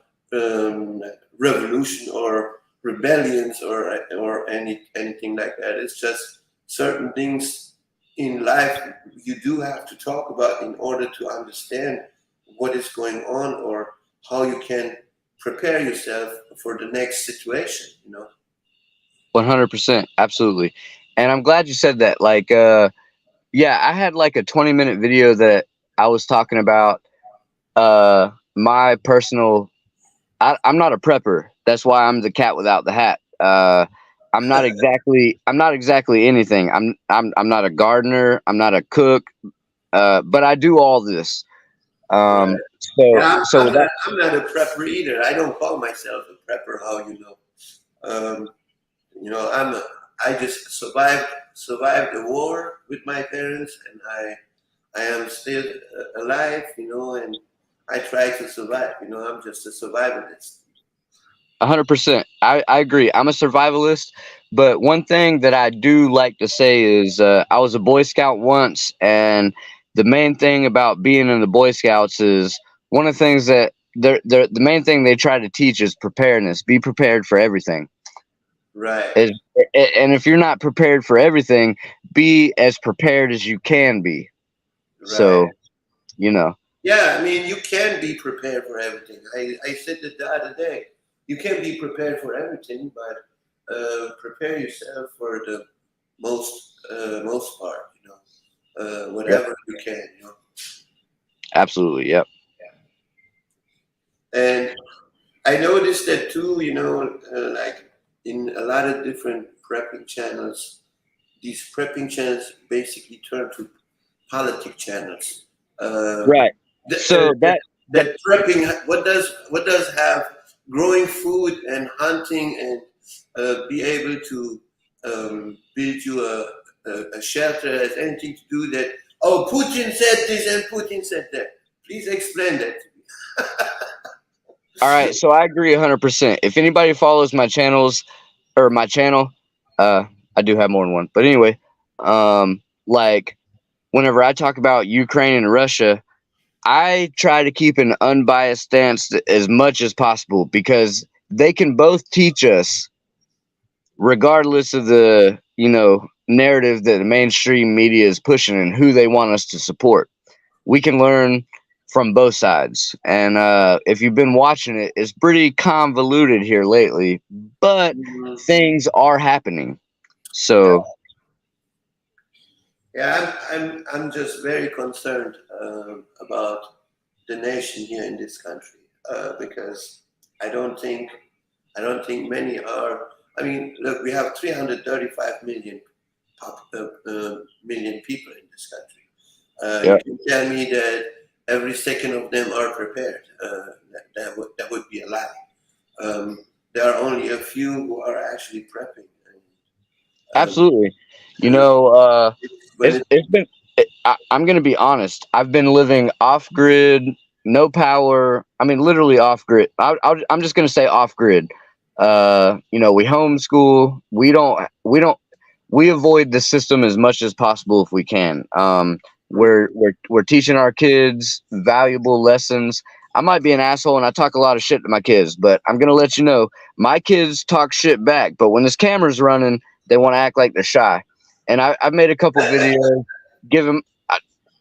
revolution or rebellions or anything like that. It's just certain things in life you do have to talk about in order to understand what is going on or how you can prepare yourself for the next situation. You know. 100%, absolutely. And I'm glad you said that. Like, yeah, I had like a 20-minute video that I was talking about my personal. I'm not a prepper. That's why I'm the cat without the hat. I'm not exactly anything. I'm not a gardener. I'm not a cook. But I do all this. Right. So Yeah, so that I'm not a prepper either. I don't call myself a prepper. How you know? Um, you know, I just survived the war with my parents, and I am still alive. You know, and I try to survive. You know, I'm just a survivalist. 100%. I agree. I'm a survivalist, but one thing that I do like to say is I was a Boy Scout once, and the main thing about being in the Boy Scouts is one of the things that the main thing they try to teach is preparedness. Be prepared for everything. Right. Is and if you're not prepared for everything, be as prepared as you can be. Right. So, you know. Yeah, I mean, you can be prepared for everything. I said that the other day. You can be prepared for everything, but prepare yourself for the most part. You know, Yep. whatever you can. You know, Absolutely. Yep. and I noticed that too. You know, like in a lot of different prepping channels, these prepping channels basically turn to politic channels. Right. The, So that prepping, what does have growing food and hunting and be able to build you a shelter has anything to do that? Oh, Putin said this and Putin said that. Please explain that to me. all right, so I agree 100%. If anybody follows my channels or my channel, I do have more than one. But anyway, like whenever I talk about Ukraine and Russia, I try to keep an unbiased stance as much as possible because they can both teach us, regardless of the, narrative that the mainstream media is pushing and who they want us to support. We can learn from both sides. And if you've been watching it, it's pretty convoluted here lately, but things are happening. So yeah, I'm just very concerned about the nation here in this country because I don't think many are. I mean, look, we have 335 million million people in this country. yeah, You can tell me that every second of them are prepared. That would be a lie. There are only a few who are actually prepping. absolutely. When It's been. I'm gonna be honest. I've been living off grid, no power. I mean, literally off grid. I'm just gonna say off grid. We homeschool. We avoid the system as much as possible if we can. We're teaching our kids valuable lessons. I might be an asshole and I talk a lot of shit to my kids, but I'm gonna let you know my kids talk shit back. But when this camera's running, they want to act like they're shy. And I've made a couple videos. Give them,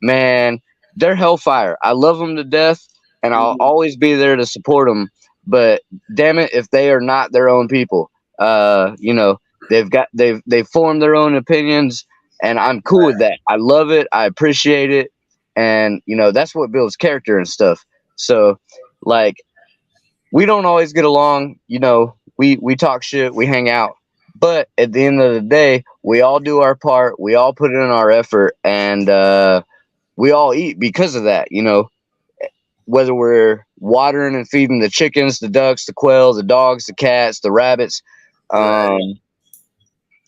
man, they're hellfire. I love them to death, and I'll always be there to support them. But damn it, if they are not their own people, they've formed their own opinions, and I'm cool with that. I love it. I appreciate it, and that's what builds character and stuff. So, like, we don't always get along. We talk shit, we hang out, but at the end of the day, we all do our part. We all put in our effort, and we all eat because of that. Whether we're watering and feeding the chickens, the ducks, the quails, the dogs, the cats, the rabbits, and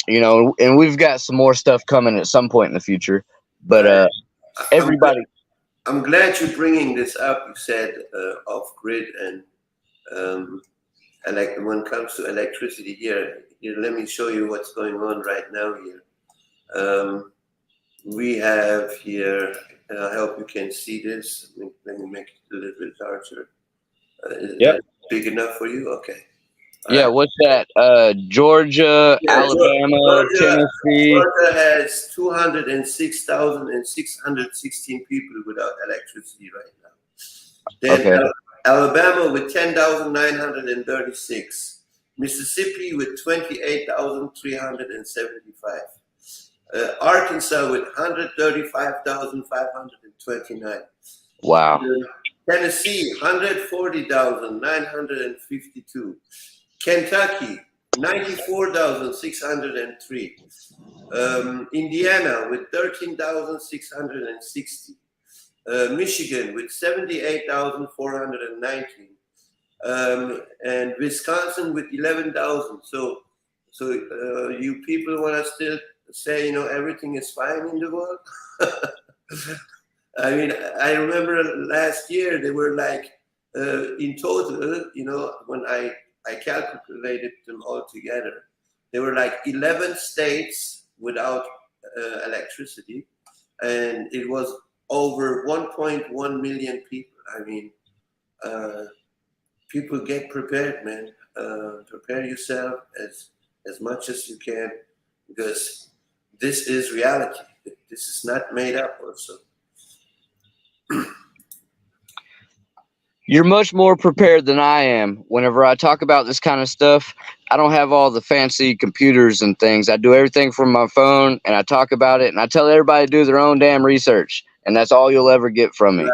we've got some more stuff coming at some point in the future. But everybody, I'm glad you're bringing this up. You said off grid and when it comes to electricity here, let me show you what's going on right now here. We have here, I hope you can see this. Let me make it a little bit larger. Is that big enough for you? Okay. Yeah, what's that? Georgia, Alabama, Tennessee. Georgia has 206,616 people without electricity right now. Then Alabama with 10,936. Mississippi with 28,375. Arkansas with 135,529. Wow. Tennessee 140,952. Kentucky 94,603. Indiana with 13,660. Michigan with 78,419. And Wisconsin with 11,000. So you people want to still say, everything is fine in the world? I mean, I remember last year they were like, in total, when I calculated them all together, there were like 11 states without electricity, and it was over 1.1 million people. I mean, people get prepared, man. Prepare yourself as much as you can, because this is reality. This is not made up also. You're much more prepared than I am. Whenever I talk about this kind of stuff, I don't have all the fancy computers and things. I do everything from my phone, and I talk about it, and I tell everybody to do their own damn research, and that's all you'll ever get from me.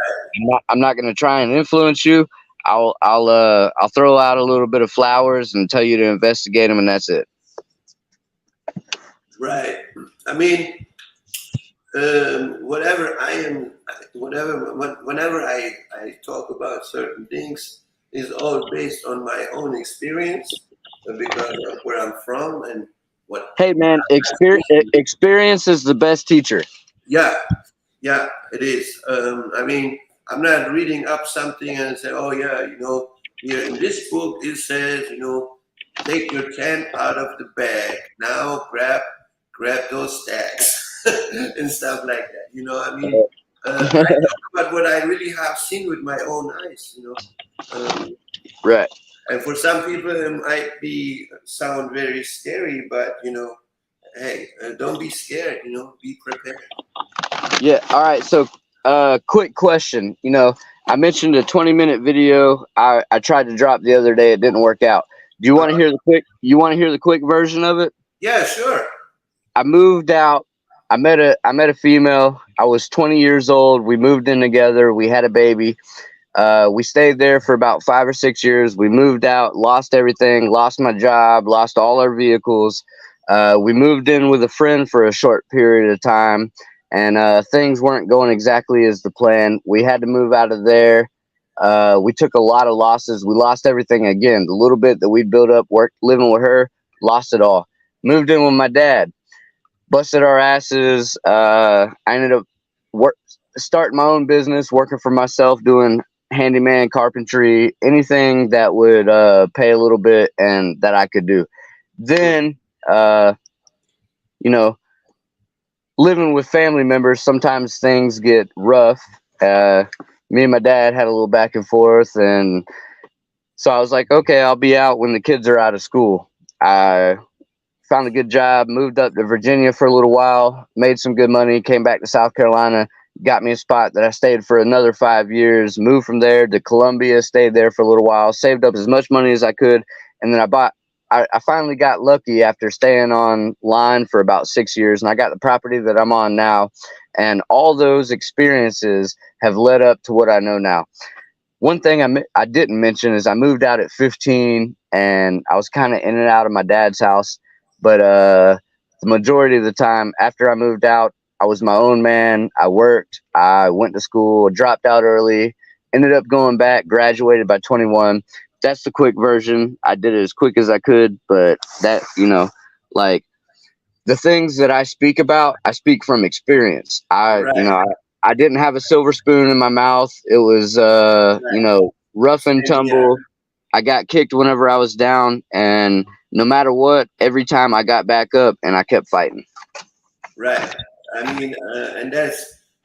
I'm not going to try and influence you. I'll throw out a little bit of flowers and tell you to investigate them, and that's it. Right. I mean, whatever I am, whenever I talk about certain things, is all based on my own experience because of where I'm from and what. Hey man, experience is the best teacher. Yeah, yeah, it is. I mean, I'm not reading up something and say, oh yeah, here in this book it says, take your can out of the bag. Now grab those stacks and stuff like that. I mean, I talk about what I really have seen with my own eyes. Right. And for some people it might sound very scary, but hey, don't be scared. Be prepared. Yeah. All right. So, quick question. I mentioned a 20-minute video I tried to drop the other day. It didn't work out. Do you want to hear the quick? You want to hear the quick version of it? Yeah, sure. I moved out. I met a female. I was 20 years old. We moved in together. We had a baby. We stayed there for about 5 or 6 years. We moved out, lost everything, lost my job, lost all our vehicles. We moved in with a friend for a short period of time, and things weren't going exactly as the plan. We had to move out of there. We took a lot of losses. We lost everything again. The little bit that we built up living with her, lost it all. Moved in with my dad, busted our asses. I ended up starting my own business, working for myself, doing handyman, carpentry, anything that would pay a little bit and that I could do. Then, living with family members, sometimes things get rough. Me and my dad had a little back and forth, and so I was like, okay, I'll be out when the kids are out of school. I found a good job, moved up to Virginia for a little while, made some good money, came back to South Carolina, got me a spot that I stayed for another 5 years, moved from there to Columbia, stayed there for a little while, saved up as much money as I could, and then I finally got lucky after staying online for about 6 years, and I got the property that I'm on now, and all those experiences have led up to what I know now. One thing I didn't mention is I moved out at 15, and I was kind of in and out of my dad's house, but the majority of the time after I moved out, I was my own man. I worked, I went to school, dropped out early, ended up going back, graduated by 21. That's the quick version. I did it as quick as I could, but that, like the things that I speak about, I speak from experience. Right. I didn't have a silver spoon in my mouth. It was, rough and tumble. I got kicked whenever I was down, and no matter what, every time I got back up and I kept fighting. Right. I mean, and this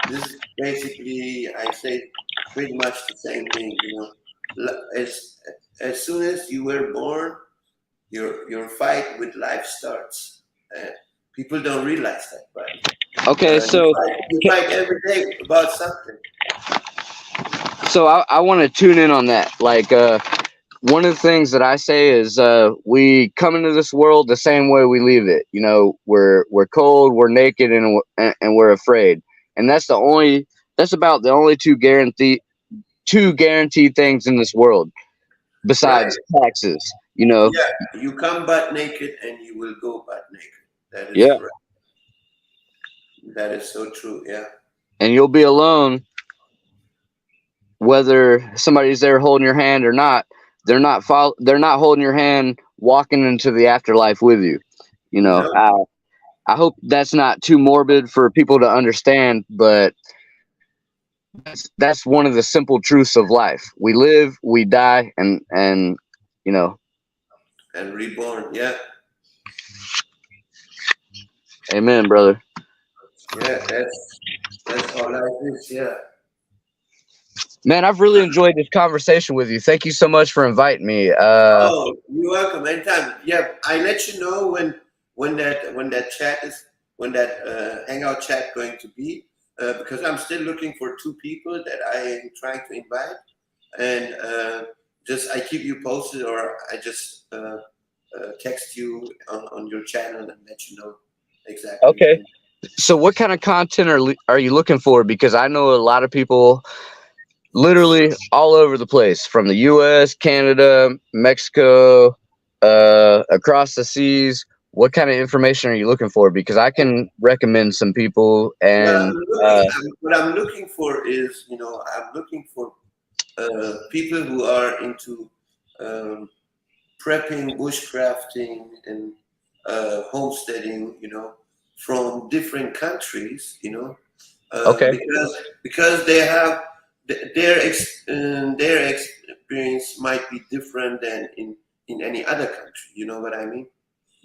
is basically, I say pretty much the same thing, As soon as you were born, your fight with life starts. People don't realize that, but okay, so you fight every day about something. So I want to tune in on that. Like, one of the things that I say is we come into this world the same way we leave it. We're cold, we're naked, and we're afraid. And that's about the only two guaranteed things in this world, besides taxes. Yeah, you come butt naked and you will go butt naked. That is correct. That is so true. Yeah. And you'll be alone, whether somebody's there holding your hand or not. They're not holding your hand walking into the afterlife with you. I hope that's not too morbid for people to understand, but that's one of the simple truths of life. We live, we die, and and reborn. Yeah. Amen, brother. Yeah, that's how life is. Yeah. Man, I've really enjoyed this conversation with you. Thank you so much for inviting me. You're welcome. Anytime. Yeah, I let you know when that hangout chat going to be, because I'm still looking for 2 people that I am trying to invite, and I keep you posted, or I just text you on your channel and let you know exactly. Okay. So what kind of content are you looking for? Because I know a lot of people literally all over the place, from the US, Canada, Mexico, across the seas. what kind of information are you looking for? Because I can recommend some people. Well, And what I'm looking for is, I'm looking for people who are into um, prepping, bushcrafting, and homesteading, from different countries, okay, because they have their experience might be different than in any other country. You know what I mean?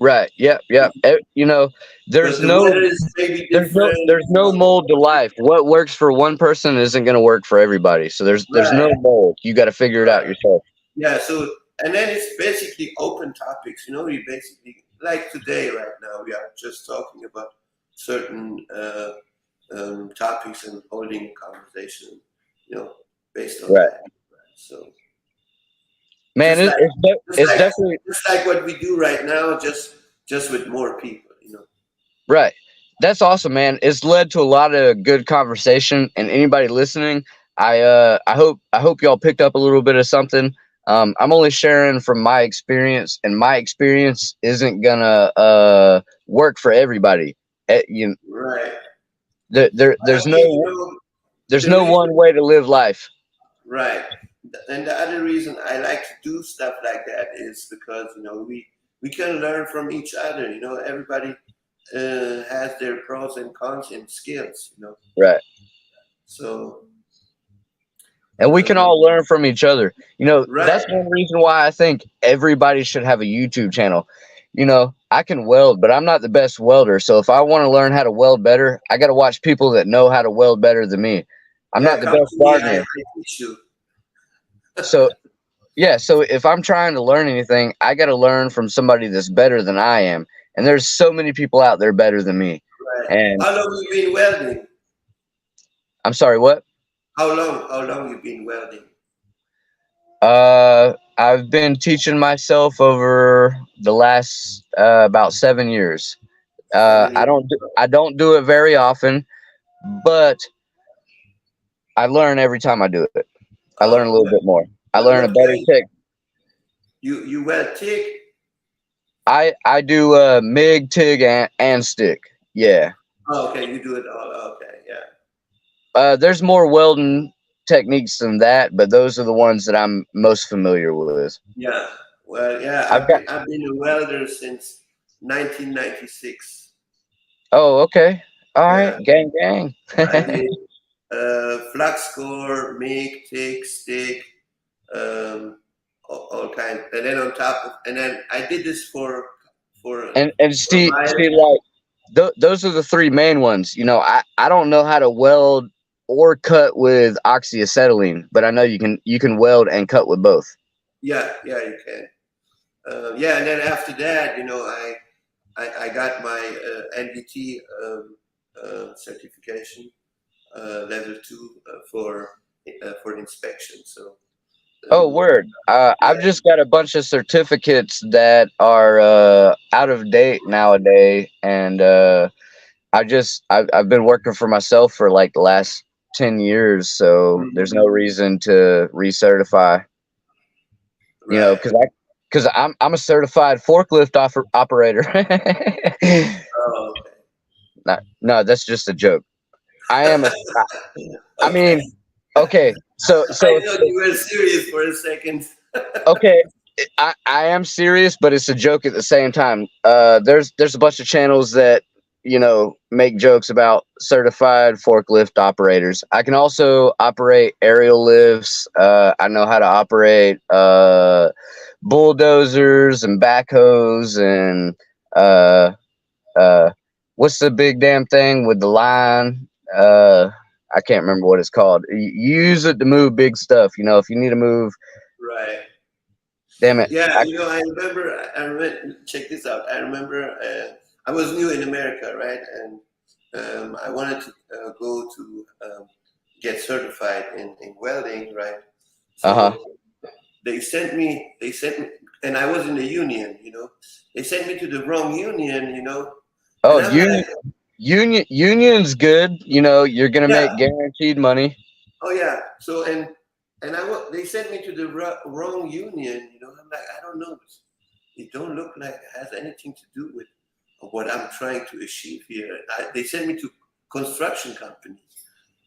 right, yeah, yeah. You know, Because the weather is maybe different. there's no mold to life. What works for one person isn't going to work for everybody. So there's no Right, mold. You got to figure it out right. yourself. Yeah. So and then it's basically open topics. We basically like today, right now, we are just talking about certain topics and holding a conversation, based on Right, that. So man. just like just It's like definitely just like what we do right now, just with more people. right. That's awesome, man. It's led to a lot of good conversation. And anybody listening, I hope y'all picked up a little bit of something. I'm only sharing from my experience, and my experience isn't gonna work for everybody. Right. There's I mean, there's the no reason, one way to live life. right. And the other reason I like to do stuff like that is because, we can learn from each other. Everybody has their pros and cons and skills. Right. So, And we can um, all learn from each other. That's right. one reason why I think everybody should have a YouTube channel. I can weld, but I'm not the best welder. So if I want to learn how to weld better, I got to watch people that know how to weld better than me. I'm Yeah, not the come best to me. I gardener. teach you. So, yeah, so if I'm trying to learn anything, I got to learn from somebody that's better than I am. And there's so many people out there better than me. Right. And How long you been welding? I'm sorry, what? How long you been welding? I've been teaching myself over the last about 7 years. 7 years. I don't do it very often, but I learn every time I do it. I learn a little What, bit more. I learn a what better kind? tech. You weld TIG? I do MIG, TIG, and stick. Yeah. Oh, okay, you do it all. Okay, yeah. There's more welding techniques than that, but those are the ones that I'm most familiar with. Yeah. Well, yeah, I've got. I've been a welder since 1996. Oh, okay. All right. Yeah, Gang, gang. I did flux core, MIG, TIG, stick, all kinds. And then on top of, and then I did this for And for see, my like those are the three main ones. I don't know how to weld or cut with oxyacetylene, but I know you can weld and cut with both. yeah, you can. Yeah, and then after that, I got my NDT certification, level 2 for inspection. So Oh, um, word. yeah, I've just got a bunch of certificates that are out of date nowadays, and I've been working for myself for like the last 10 years, so there's no mhm, reason to recertify. right. Because I'm a certified forklift operator. Oh, okay. No, that's just a joke. I am a. I Okay. mean, okay. I thought you were serious for a second. Okay, I am serious, but it's a joke at the same time. There's a bunch of channels that make jokes about certified forklift operators. I can also operate aerial lifts. I know how to operate bulldozers and backhoes and uh, uh, what's the big damn thing with the line? I can't remember what it's called. You use it to move big stuff. If you need to move. Right. Damn it. Yeah, I remember, check this out. I remember I was new in America, right? And I wanted to go to get certified in welding, right? Uh-huh. So they sent me, and I was in the union. They sent me to the wrong union. Oh, And I'm like, union's good. You're gonna yeah, make guaranteed money. oh yeah. So and they sent me to the wrong union. I'm like, I don't know. It don't look like it has anything to do what I'm trying to achieve here. They send me to construction companies.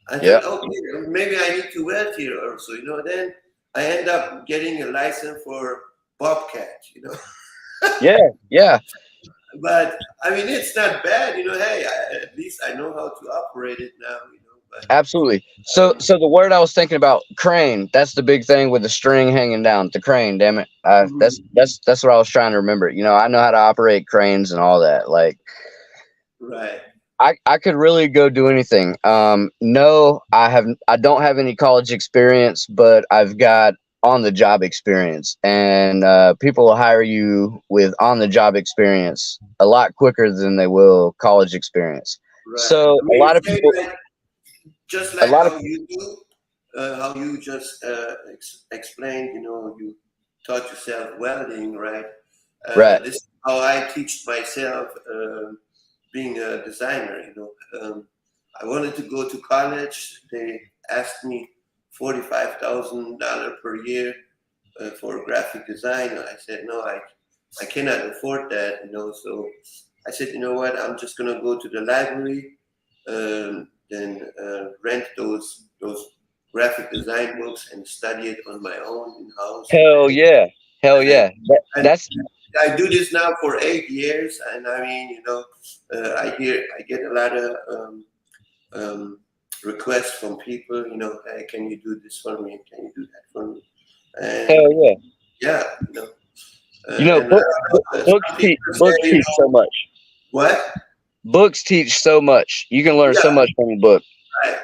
I Yeah. thought, okay, maybe I need to weld here also, Then I end up getting a license for Bobcat. Yeah. But I mean, it's not bad, Hey, at least I know how to operate it now, But Absolutely. So the word I was thinking about, crane. That's the big thing with the string hanging down. The crane. Damn it. That's what I was trying to remember. I know how to operate cranes and all that. Like, right, I could really go do anything. No, I don't have any college experience, but I've got on the job experience, and people will hire you with on the job experience a lot quicker than they will college experience. right. So I a mean, lot of people, just a like lot of how you do, how you just explained, you taught yourself welding, right? right, This is how I teach myself being a designer, I wanted to go to college. They asked me $45,000 per year for graphic design. I said, no, I cannot afford that, So I said, you know what? I'm just gonna go to the library, then rent those graphic design books and study it on my own in house. hell yeah, hell And, yeah. and That's I do this now for 8 years, and I mean, I get a lot of requests from people. Hey, can you do this for me? Can you do that for me? And hell yeah. yeah, and Books some teach people say, books teach so much. what? Books teach so much. You can learn so Yeah, much from a book. right.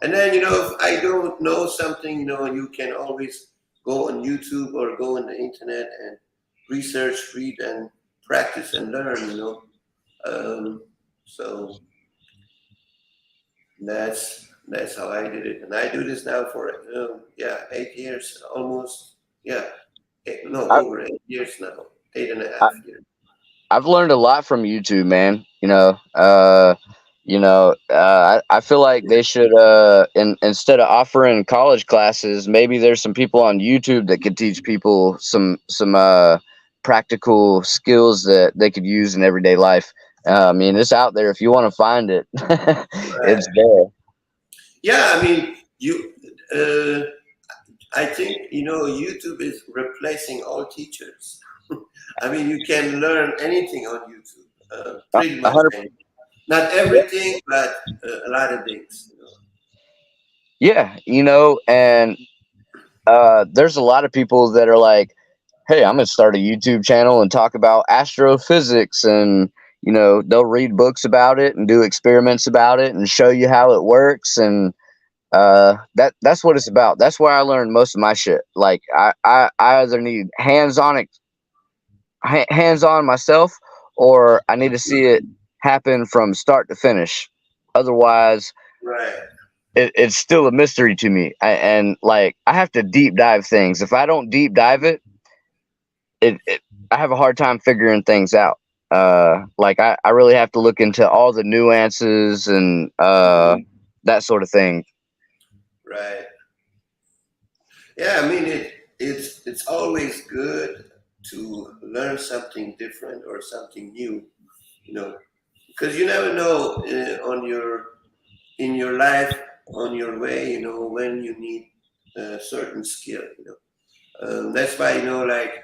And then if I don't know something, you can always go on YouTube or go on the internet and research, read, and practice and learn. So that's how I did it, and I do this now for 8 years almost. Yeah, no, I, over 8 years now, eight and a I half years. I've learned a lot from YouTube, man. I feel like they should instead of offering college classes, maybe there's some people on YouTube that could teach people some practical skills that they could use in everyday life. I mean, it's out there if you want to find it. Right. It's there. Yeah, I mean, uh, I think YouTube is replacing all teachers. I mean, you can learn anything on YouTube, pretty A much hundred. anything. Not everything, but a lot of things. Yeah, and there's a lot of people that are like, hey, I'm gonna start a YouTube channel and talk about astrophysics, and they'll read books about it and do experiments about it and show you how it works, and that's what it's about. That's where I learned most of my shit. Like I either need hands on myself, or I need to see it happen from start to finish. Otherwise, Right, it's still a mystery to me. And like I have to deep dive things. If I don't deep dive it I have a hard time figuring things out. Like I really have to look into all the nuances and that sort of thing. right. Yeah, I mean it's always good to learn something different or something new, because you never know in your life on your way, when you need a certain skill. That's why like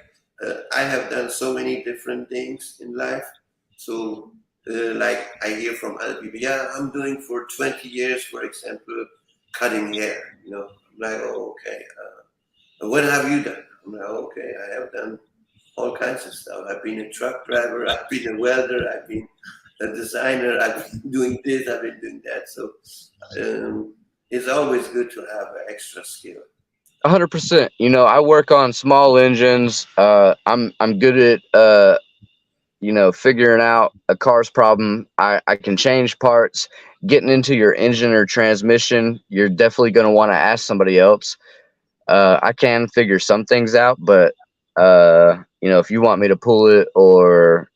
I have done so many different things in life. So like I hear from other people, yeah, I'm doing for 20 years, for example, cutting hair. I'm like, oh, okay. What have you done? I'm like, okay, I have done all kinds of stuff. I've been a truck driver, I've been a welder, I've been a designer, I've been doing this, I've been doing that. So it's always good to have an extra skill. 100%. I work on small engines. I'm good at figuring out a car's problem. I can change parts. Getting into your engine or transmission, you're definitely going to want to ask somebody else. I can figure some things out, but if you want me to pull it or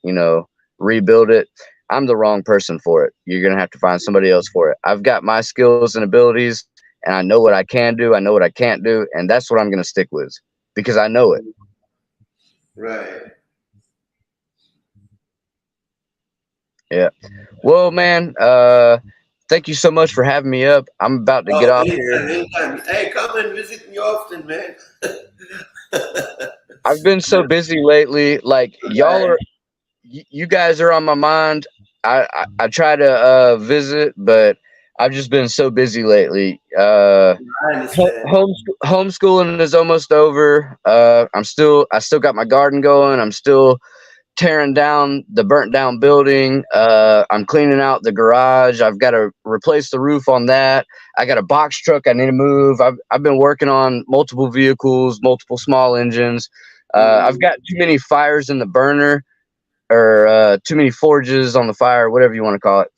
rebuild it, I'm the wrong person for it. You're gonna have to find somebody else for it. I've got my skills and abilities, and I know what I can do. I know what I can't do, and that's what I'm gonna stick with because I know it. Right. Yeah. Well, man, thank you so much for having me up. I'm about to get Oh, off anytime, here. anytime. Hey, come and visit me often, man. I've been so busy lately. Like y'all Right. are, you guys are on my mind. I try to visit, but I've just been so busy lately. I understand. Homeschooling is almost over. I still got my garden going. I'm still tearing down the burnt down building. I'm cleaning out the garage. I've got to replace the roof on that. I got a box truck I need to move. I've been working on multiple vehicles, multiple small engines. I've Mm, got too many fires in the burner, or too many forges on the fire, whatever you want to call it.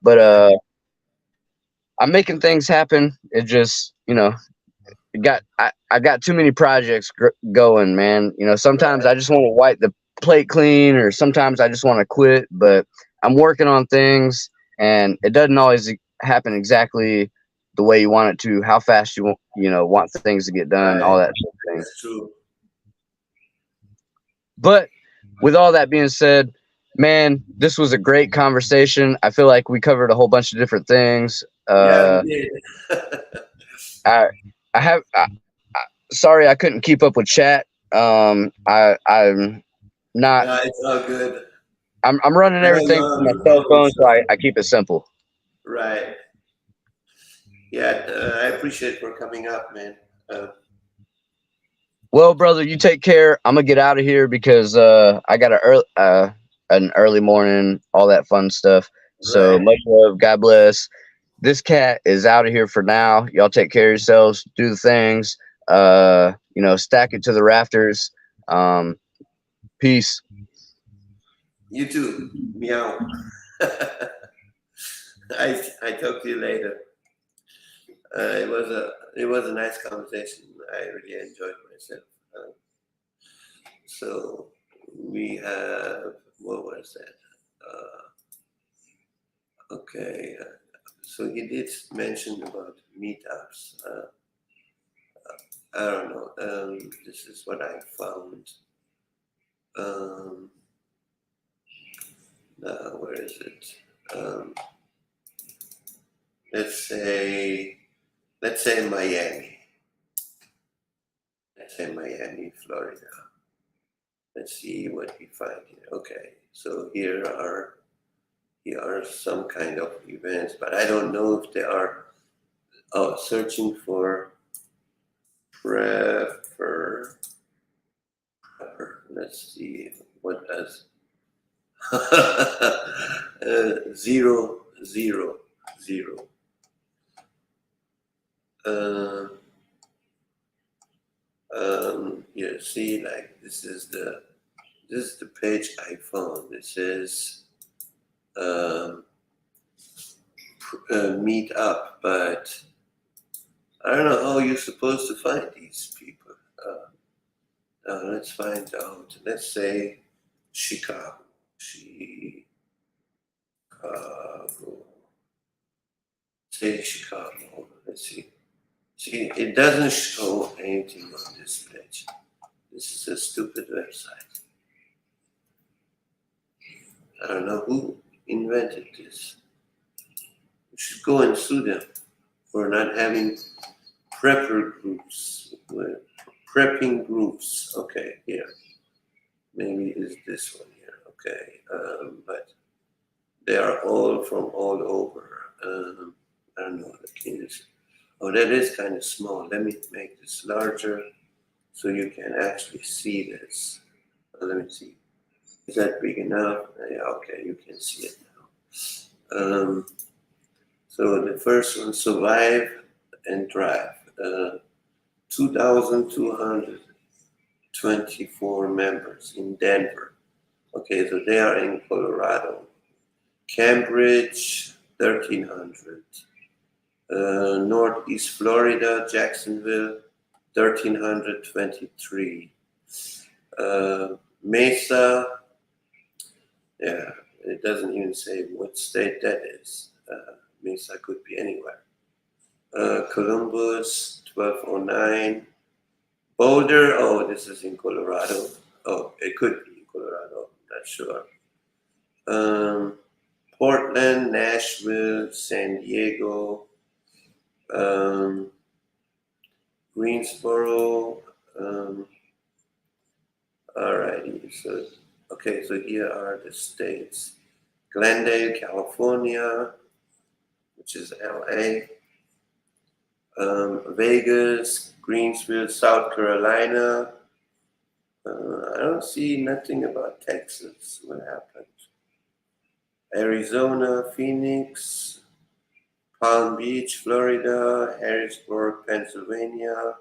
But right. I'm making things happen. It just, I got too many projects going, man. Sometimes Right. I just want to wipe the plate clean, or sometimes I just want to quit. But I'm working on things, and it doesn't always happen exactly the way you want it to. How fast you want things to get done, all Right. that sort of thing. That's true. But with all that being said, man, this was a great conversation. I feel like we covered a whole bunch of different things. Yeah, we did. I I have sorry I couldn't keep up with chat. I'm not. No, it's all good. I'm running I know everything you're from my on the cell road, phone, so so I keep it simple. right. Yeah, I appreciate for coming up, man. Uh, Well, brother, you take care. I'm gonna get out of here because I got an early morning, all that fun stuff. So right. much love. God bless. This cat is out of here for now. Y'all take care of yourselves. Do the things. Stack it to the rafters. Um, Peace. You too. Meow. I talk to you later. It was a nice conversation. I really enjoyed myself. Uh, so we have what was that? Okay. So he did mention about meetups. I don't know. This is what I found. Um, where is it? Um, let's say let's say Miami. Let's say Miami, Florida. Let's see what we find here. Okay, so here are some kind of events, but I don't know if they are searching for prefer. Let's see what does 000. Uh, Here, see, like this is the page I found. It says um, meet up, but I don't know how you're supposed to find these people. Let's find out. Let's say Chicago. Chicago. Say Chicago. Let's see. See, it doesn't show anything on this page. This is a stupid website. I don't know who invented this. We should go and sue them for not having prepper groups. Prepping groups. Okay, here. Maybe it's this one here. Okay, but they are all from all over. I don't know. Oh, that is kind of small. Let me make this larger so you can actually see this. Let me see. Is that big enough? Yeah, okay, you can see it now. So the first one, survive and drive. 2,224 members in Denver. Okay, so they are in Colorado. Cambridge, 1,300. Northeast Florida, Jacksonville, 1,323. Mesa, yeah, it doesn't even say what state that is. Mesa could be anywhere. Columbus, 1,209. Boulder, oh, this is in Colorado. Oh, it could be in Colorado, I'm not sure. Portland, Nashville, San Diego, Greensboro. Alrighty, so okay, so here are the states: Glendale, California, which is LA, Vegas, Greensville, South Carolina. I don't see nothing about Texas. What happened? Arizona, Phoenix, Palm Beach, Florida, Harrisburg, Pennsylvania,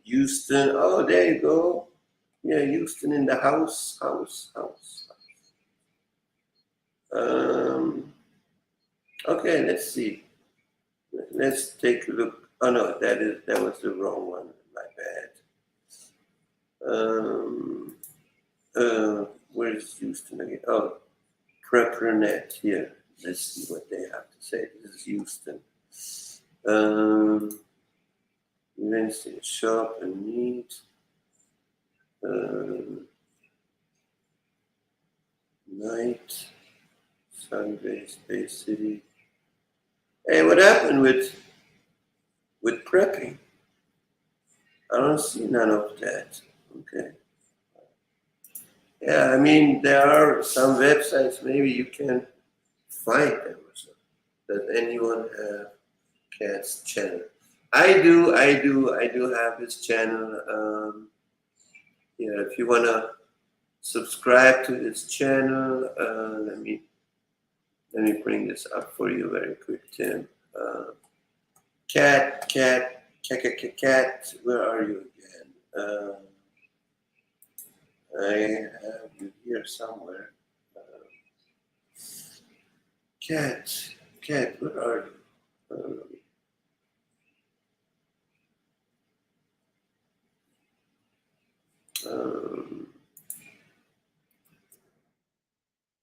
Houston. Oh, there you go. Yeah, Houston in the house. Okay, let's see. Let's take a look. Oh no, that was the wrong one. My bad. Where's Houston again? Oh, PrepperNet here. Let's see what they have to say. This is Houston. Wednesday, shop and meet. Night. Sunday, Space City. Hey, what happened with prepping? I don't see none of that. Okay. Yeah, I mean, there are some websites, maybe you can find them or something. Does anyone have Cat's channel? I do have his channel. Yeah, if you wanna subscribe to his channel, let me bring this up for you very quick, Tim. Cat, where are you again? I have you here somewhere. Cat, where are you?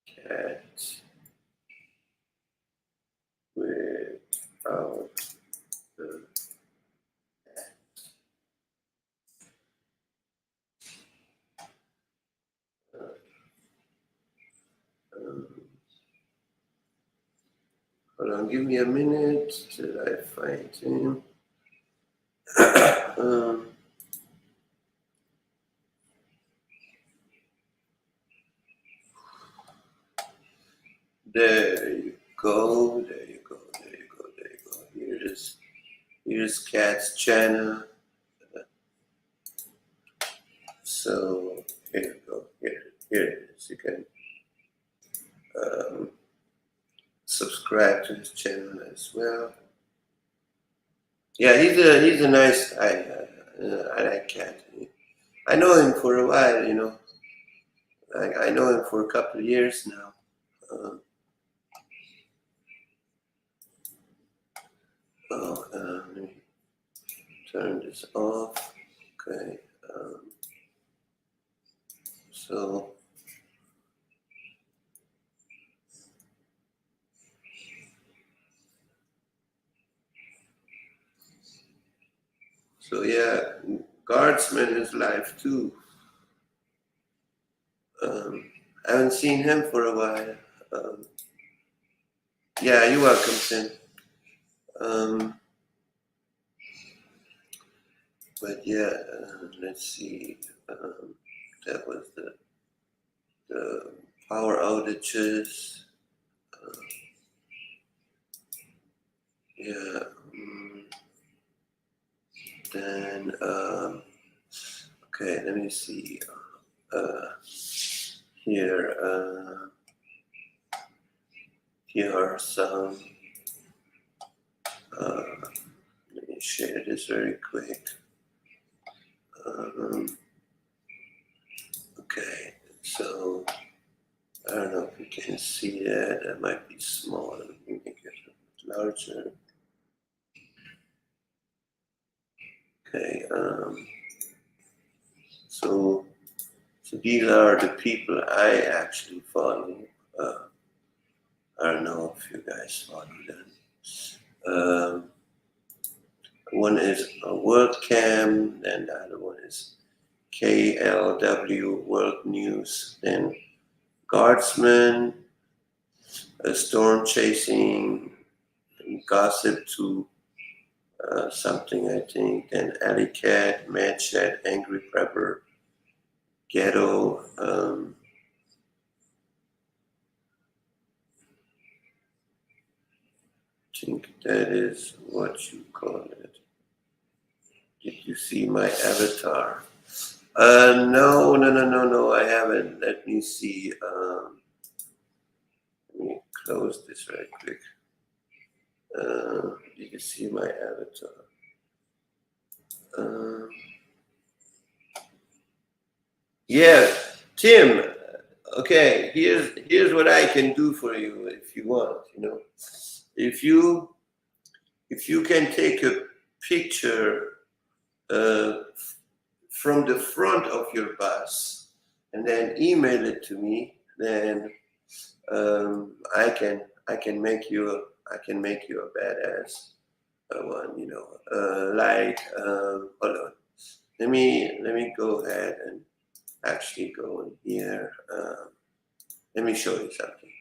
Cat without the hold on, give me a minute till I find him. There you go. Here's Cat's channel. So here you go. Here it is. You can subscribe to his channel as well. Yeah, he's a nice guy. I like Cat. I know him for a while, you know. I know him for a couple of years now. Let me turn this off. Okay. So yeah, Guardsman is live too. I haven't seen him for a while. Yeah, you're welcome, Tim. But yeah, let's see. That was the power outages. Yeah. Then okay, let me see. Here are some. Let me share this very quick. Okay, so I don't know if you can see that. That might be small. Let me make it larger. Okay. So these are the people I actually follow. I don't know if you guys follow them. One is WorldCam, then the other one is KLW World News. Then Guardsman, Storm Chasing, Gossip to something, I think. Then Alley Cat, Mad Chat, Angry Prepper, Ghetto. I think that is what you call it. Did you see my avatar? No, I haven't. Let me see. Let me close this right quick. You can see my avatar. Yeah, Tim. Okay, here's what I can do for you if you want. If you can take a picture from the front of your bus and then email it to me, then I can make you a badass one. Hold on. Let me go ahead and actually go in here. Let me show you something.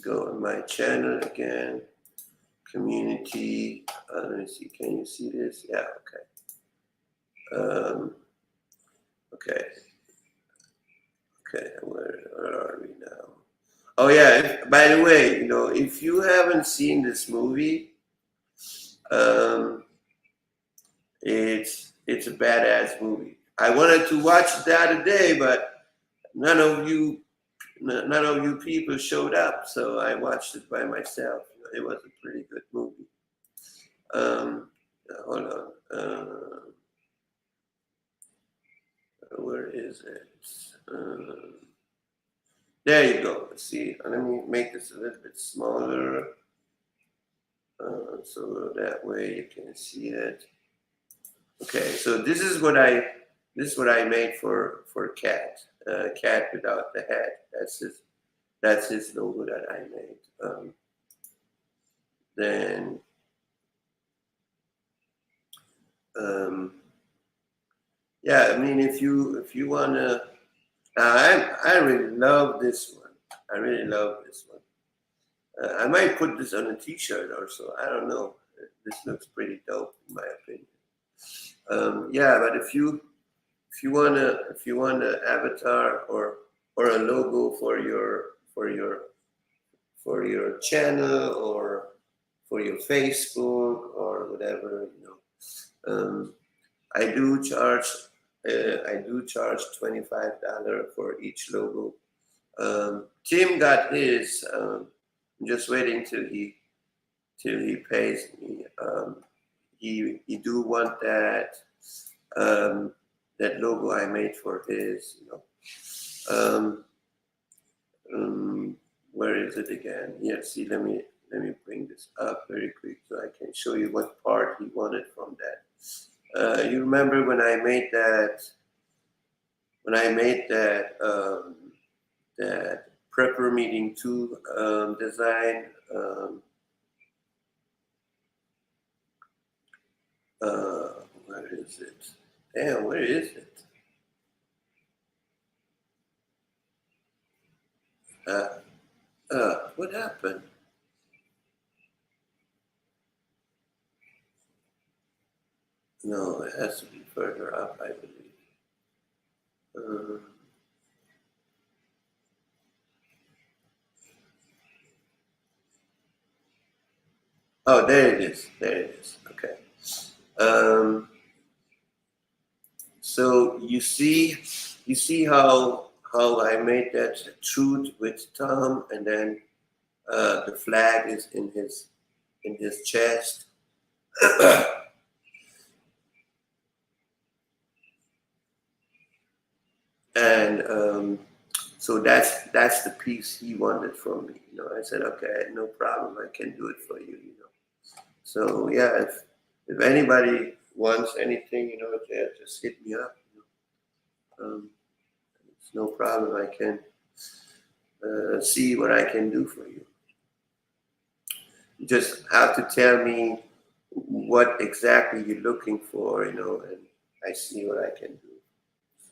Go on my channel again. Community. Let me see. Can you see this? Yeah. Okay. Okay. Where are we now? Oh yeah. By the way, if you haven't seen this movie, it's a badass movie. I wanted to watch it the other day, but none of you people showed up, so I watched it by myself. It was a pretty good movie. Hold on. Where is it? There you go. See, let me make this a little bit smaller, so that way you can see it. Okay, so this is what I made for Cat. Cat without the head. That's his logo that I made. Then yeah, I mean, if you wanna, I really love this one. I really love this one. I might put this on a T-shirt or so. I don't know. This looks pretty dope in my opinion. Yeah, but if you want an avatar or a logo for your channel or for your Facebook or whatever, I do charge $25 for each logo. Tim got his. I'm just waiting till he pays me. He do want that that logo I made for his. Where is it again? Yeah, see, let me bring this up very quick so I can show you what part he wanted from that. You remember when I made that that Prepper Meeting 2 design. Where is it? Damn, where is it? What happened? No, it has to be further up, I believe. Oh, there it is. Okay. So you see how I made that truth with Tom, and then the flag is in his chest. And so that's the piece he wanted from me. I said, okay, no problem, I can do it for you. So yeah, if anybody wants anything, just hit me up. It's no problem. I can see what I can do for you. You just have to tell me what exactly you're looking for, and I see what I can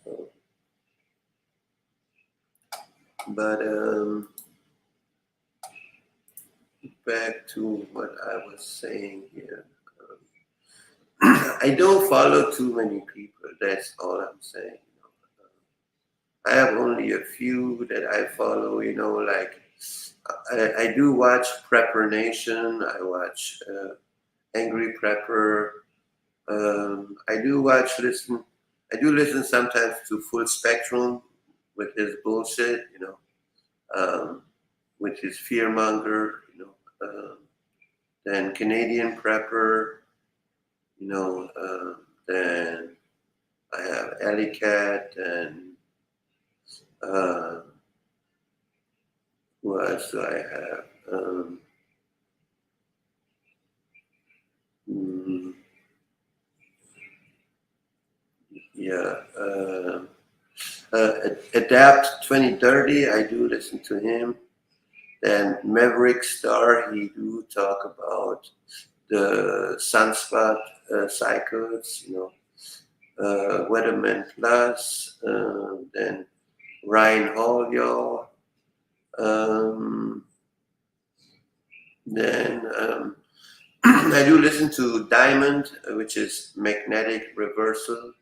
do. But back to what I was saying here. I don't follow too many people. That's all I'm saying. I have only a few that I follow. Like I do watch Prepper Nation. I watch Angry Prepper. I do listen sometimes to Full Spectrum with his bullshit. With his fearmonger. Then Canadian Prepper. Then I have Alley Cat and who else do I have? Mm, yeah, Adapt 2030. I do listen to him. Then Maverick Star. He do talk about the Sunspot cycles. Weatherman Plus. Then Ryan Hall, y'all. Then I do listen to Diamond, which is Magnetic Reversal.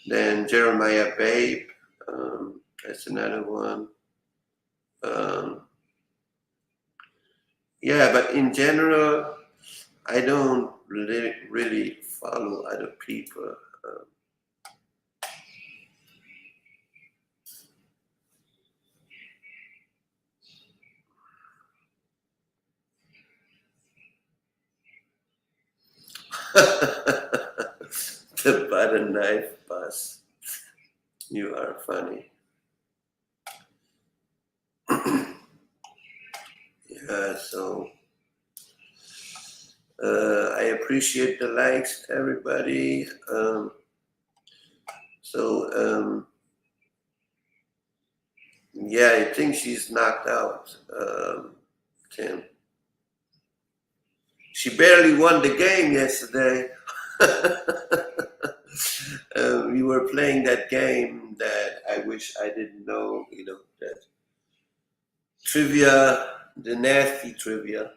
Then Jeremiah Babe, that's another one. Yeah, but in general, I don't really follow other people. The butter knife bus. You are funny. Yeah, so I appreciate the likes, everybody. Yeah, I think she's knocked out, Tim. She barely won the game yesterday. We were playing that game that I wish I didn't know, that trivia, the nasty trivia,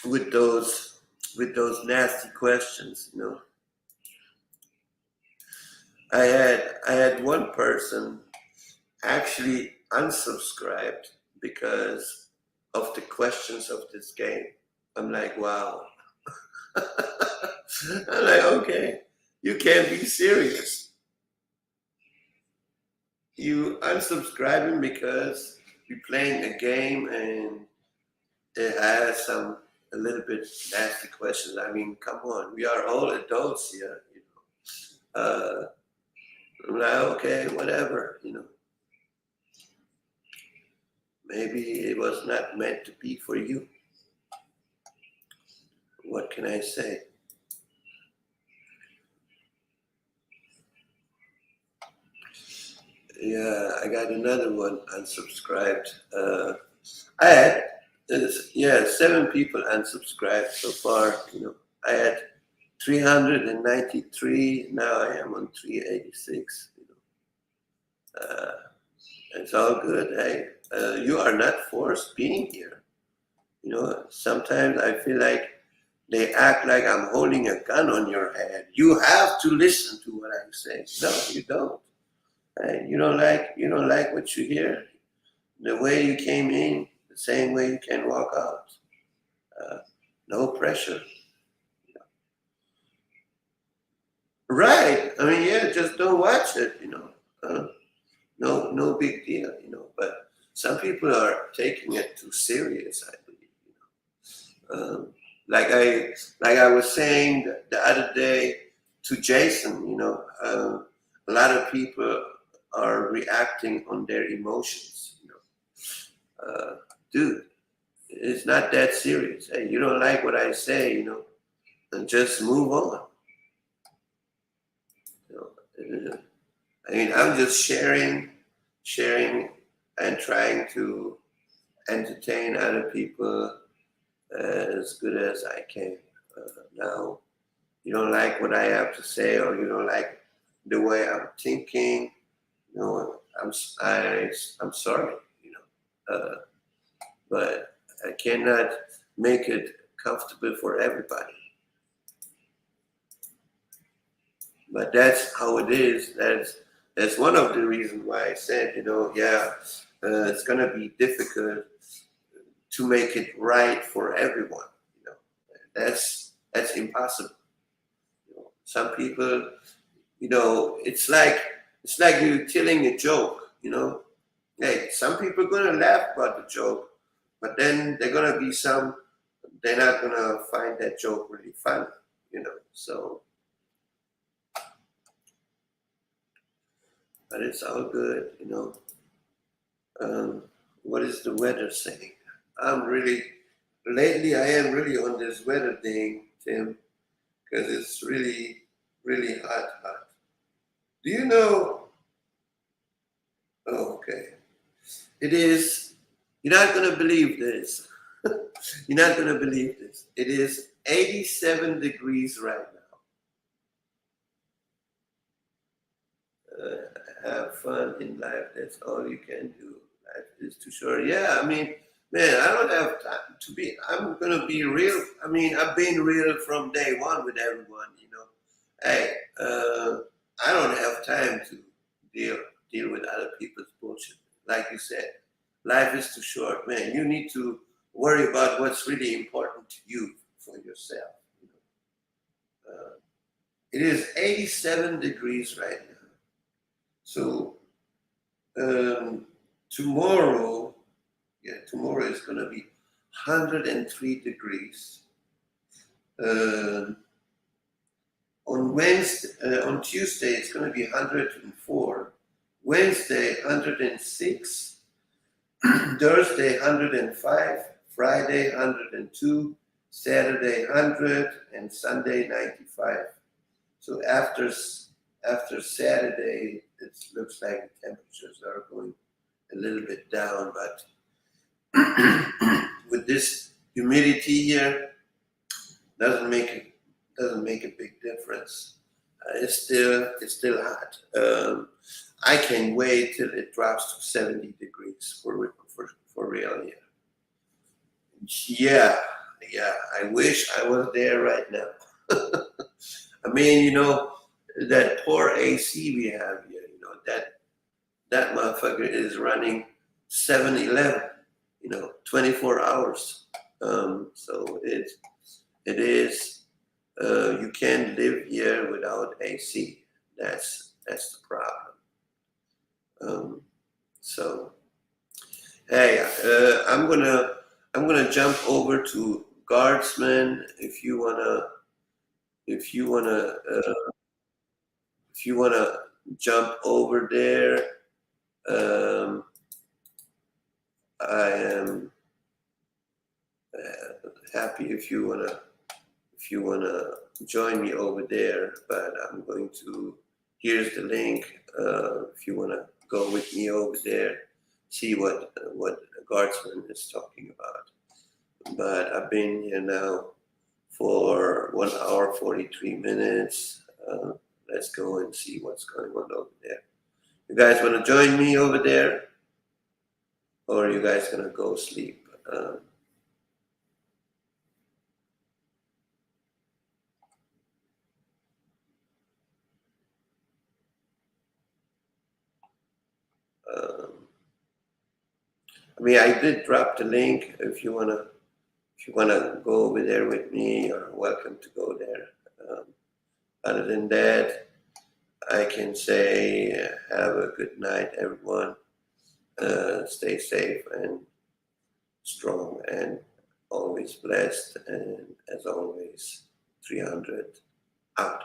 with those nasty questions, I had one person actually unsubscribed because of the questions of this game. I'm like, wow. I'm like, okay, you can't be serious. You unsubscribing because you're playing a game and it has a little bit nasty questions. I mean, come on, we are all adults here, I'm like, okay, whatever, Maybe it was not meant to be for you. What can I say? Yeah, I got another one unsubscribed. I had 7 people unsubscribed so far. I had 393. Now I am on 386. It's all good. Hey, you are not forced being here. Sometimes I feel like they act like I'm holding a gun on your head. You have to listen to what I say. No, you don't. Hey, you don't like what you hear. The way you came in, the same way you can walk out. No pressure. Right. I mean, yeah, just don't watch it. No big deal. But some people are taking it too serious, I believe. Like I was saying the other day to Jason, a lot of people are reacting on their emotions. Dude, it's not that serious. Hey, you don't like what I say, and just move on. I mean, I'm just sharing, and trying to entertain other people as good as I can. Now, you don't like what I have to say, or you don't like the way I'm thinking, you know, I'm sorry, you know, but I cannot make it comfortable for everybody. But that's how it is. That's one of the reasons why I said, you know, yeah, it's gonna be difficult to make it right for everyone. You know, that's impossible. You know, some people, you know, it's like you telling a joke. You know, hey, some people are gonna laugh about the joke, but then they're gonna be some. They're not gonna find that joke really funny. You know, so. But it's all good, you know. What is the weather saying? Lately I am really on this weather thing, Tim, because it's really, really hot. Do you know? Oh, okay. It is, you're not going to believe this. You're not going to believe this. It is 87 degrees right now. Have fun in life. That's all you can do. Life is too short. Yeah, I mean, man, I don't have time to be. I'm gonna be real. I mean, I've been real from day one with everyone. You know, hey, I don't have time to deal with other people's bullshit. Like you said, life is too short, man. You need to worry about what's really important to you for yourself. You know? It is 87 degrees right now. So tomorrow is going to be 103 degrees. On Tuesday, it's going to be 104. Wednesday, 106. Thursday, 105. Friday, 102. Saturday, 100. And Sunday, 95. So after Saturday, it looks like the temperatures are going a little bit down, but with this humidity here, doesn't make a big difference. It's still hot. I can wait till it drops to 70 degrees for real here. Yeah. I wish I was there right now. I mean, you know, that poor AC we have here, you know, that motherfucker is running 7-Eleven, you know, 24 hours. So it is, you can't live here without AC. That's the problem. So, hey, I'm gonna jump over to Guardsman if you wanna jump over there. I am happy if you wanna join me over there. But I'm going to. Here's the link. If you wanna go with me over there, see what Guardsman is talking about. But I've been here now for 1 hour 43 minutes. Let's go and see what's going on over there. You guys want to join me over there? Or are you guys going to go sleep? I mean, I did drop the link. If you wanna go over there with me, you're welcome to go there. Other than that, I can say have a good night, everyone. Stay safe and strong and always blessed. And as always, 300 out.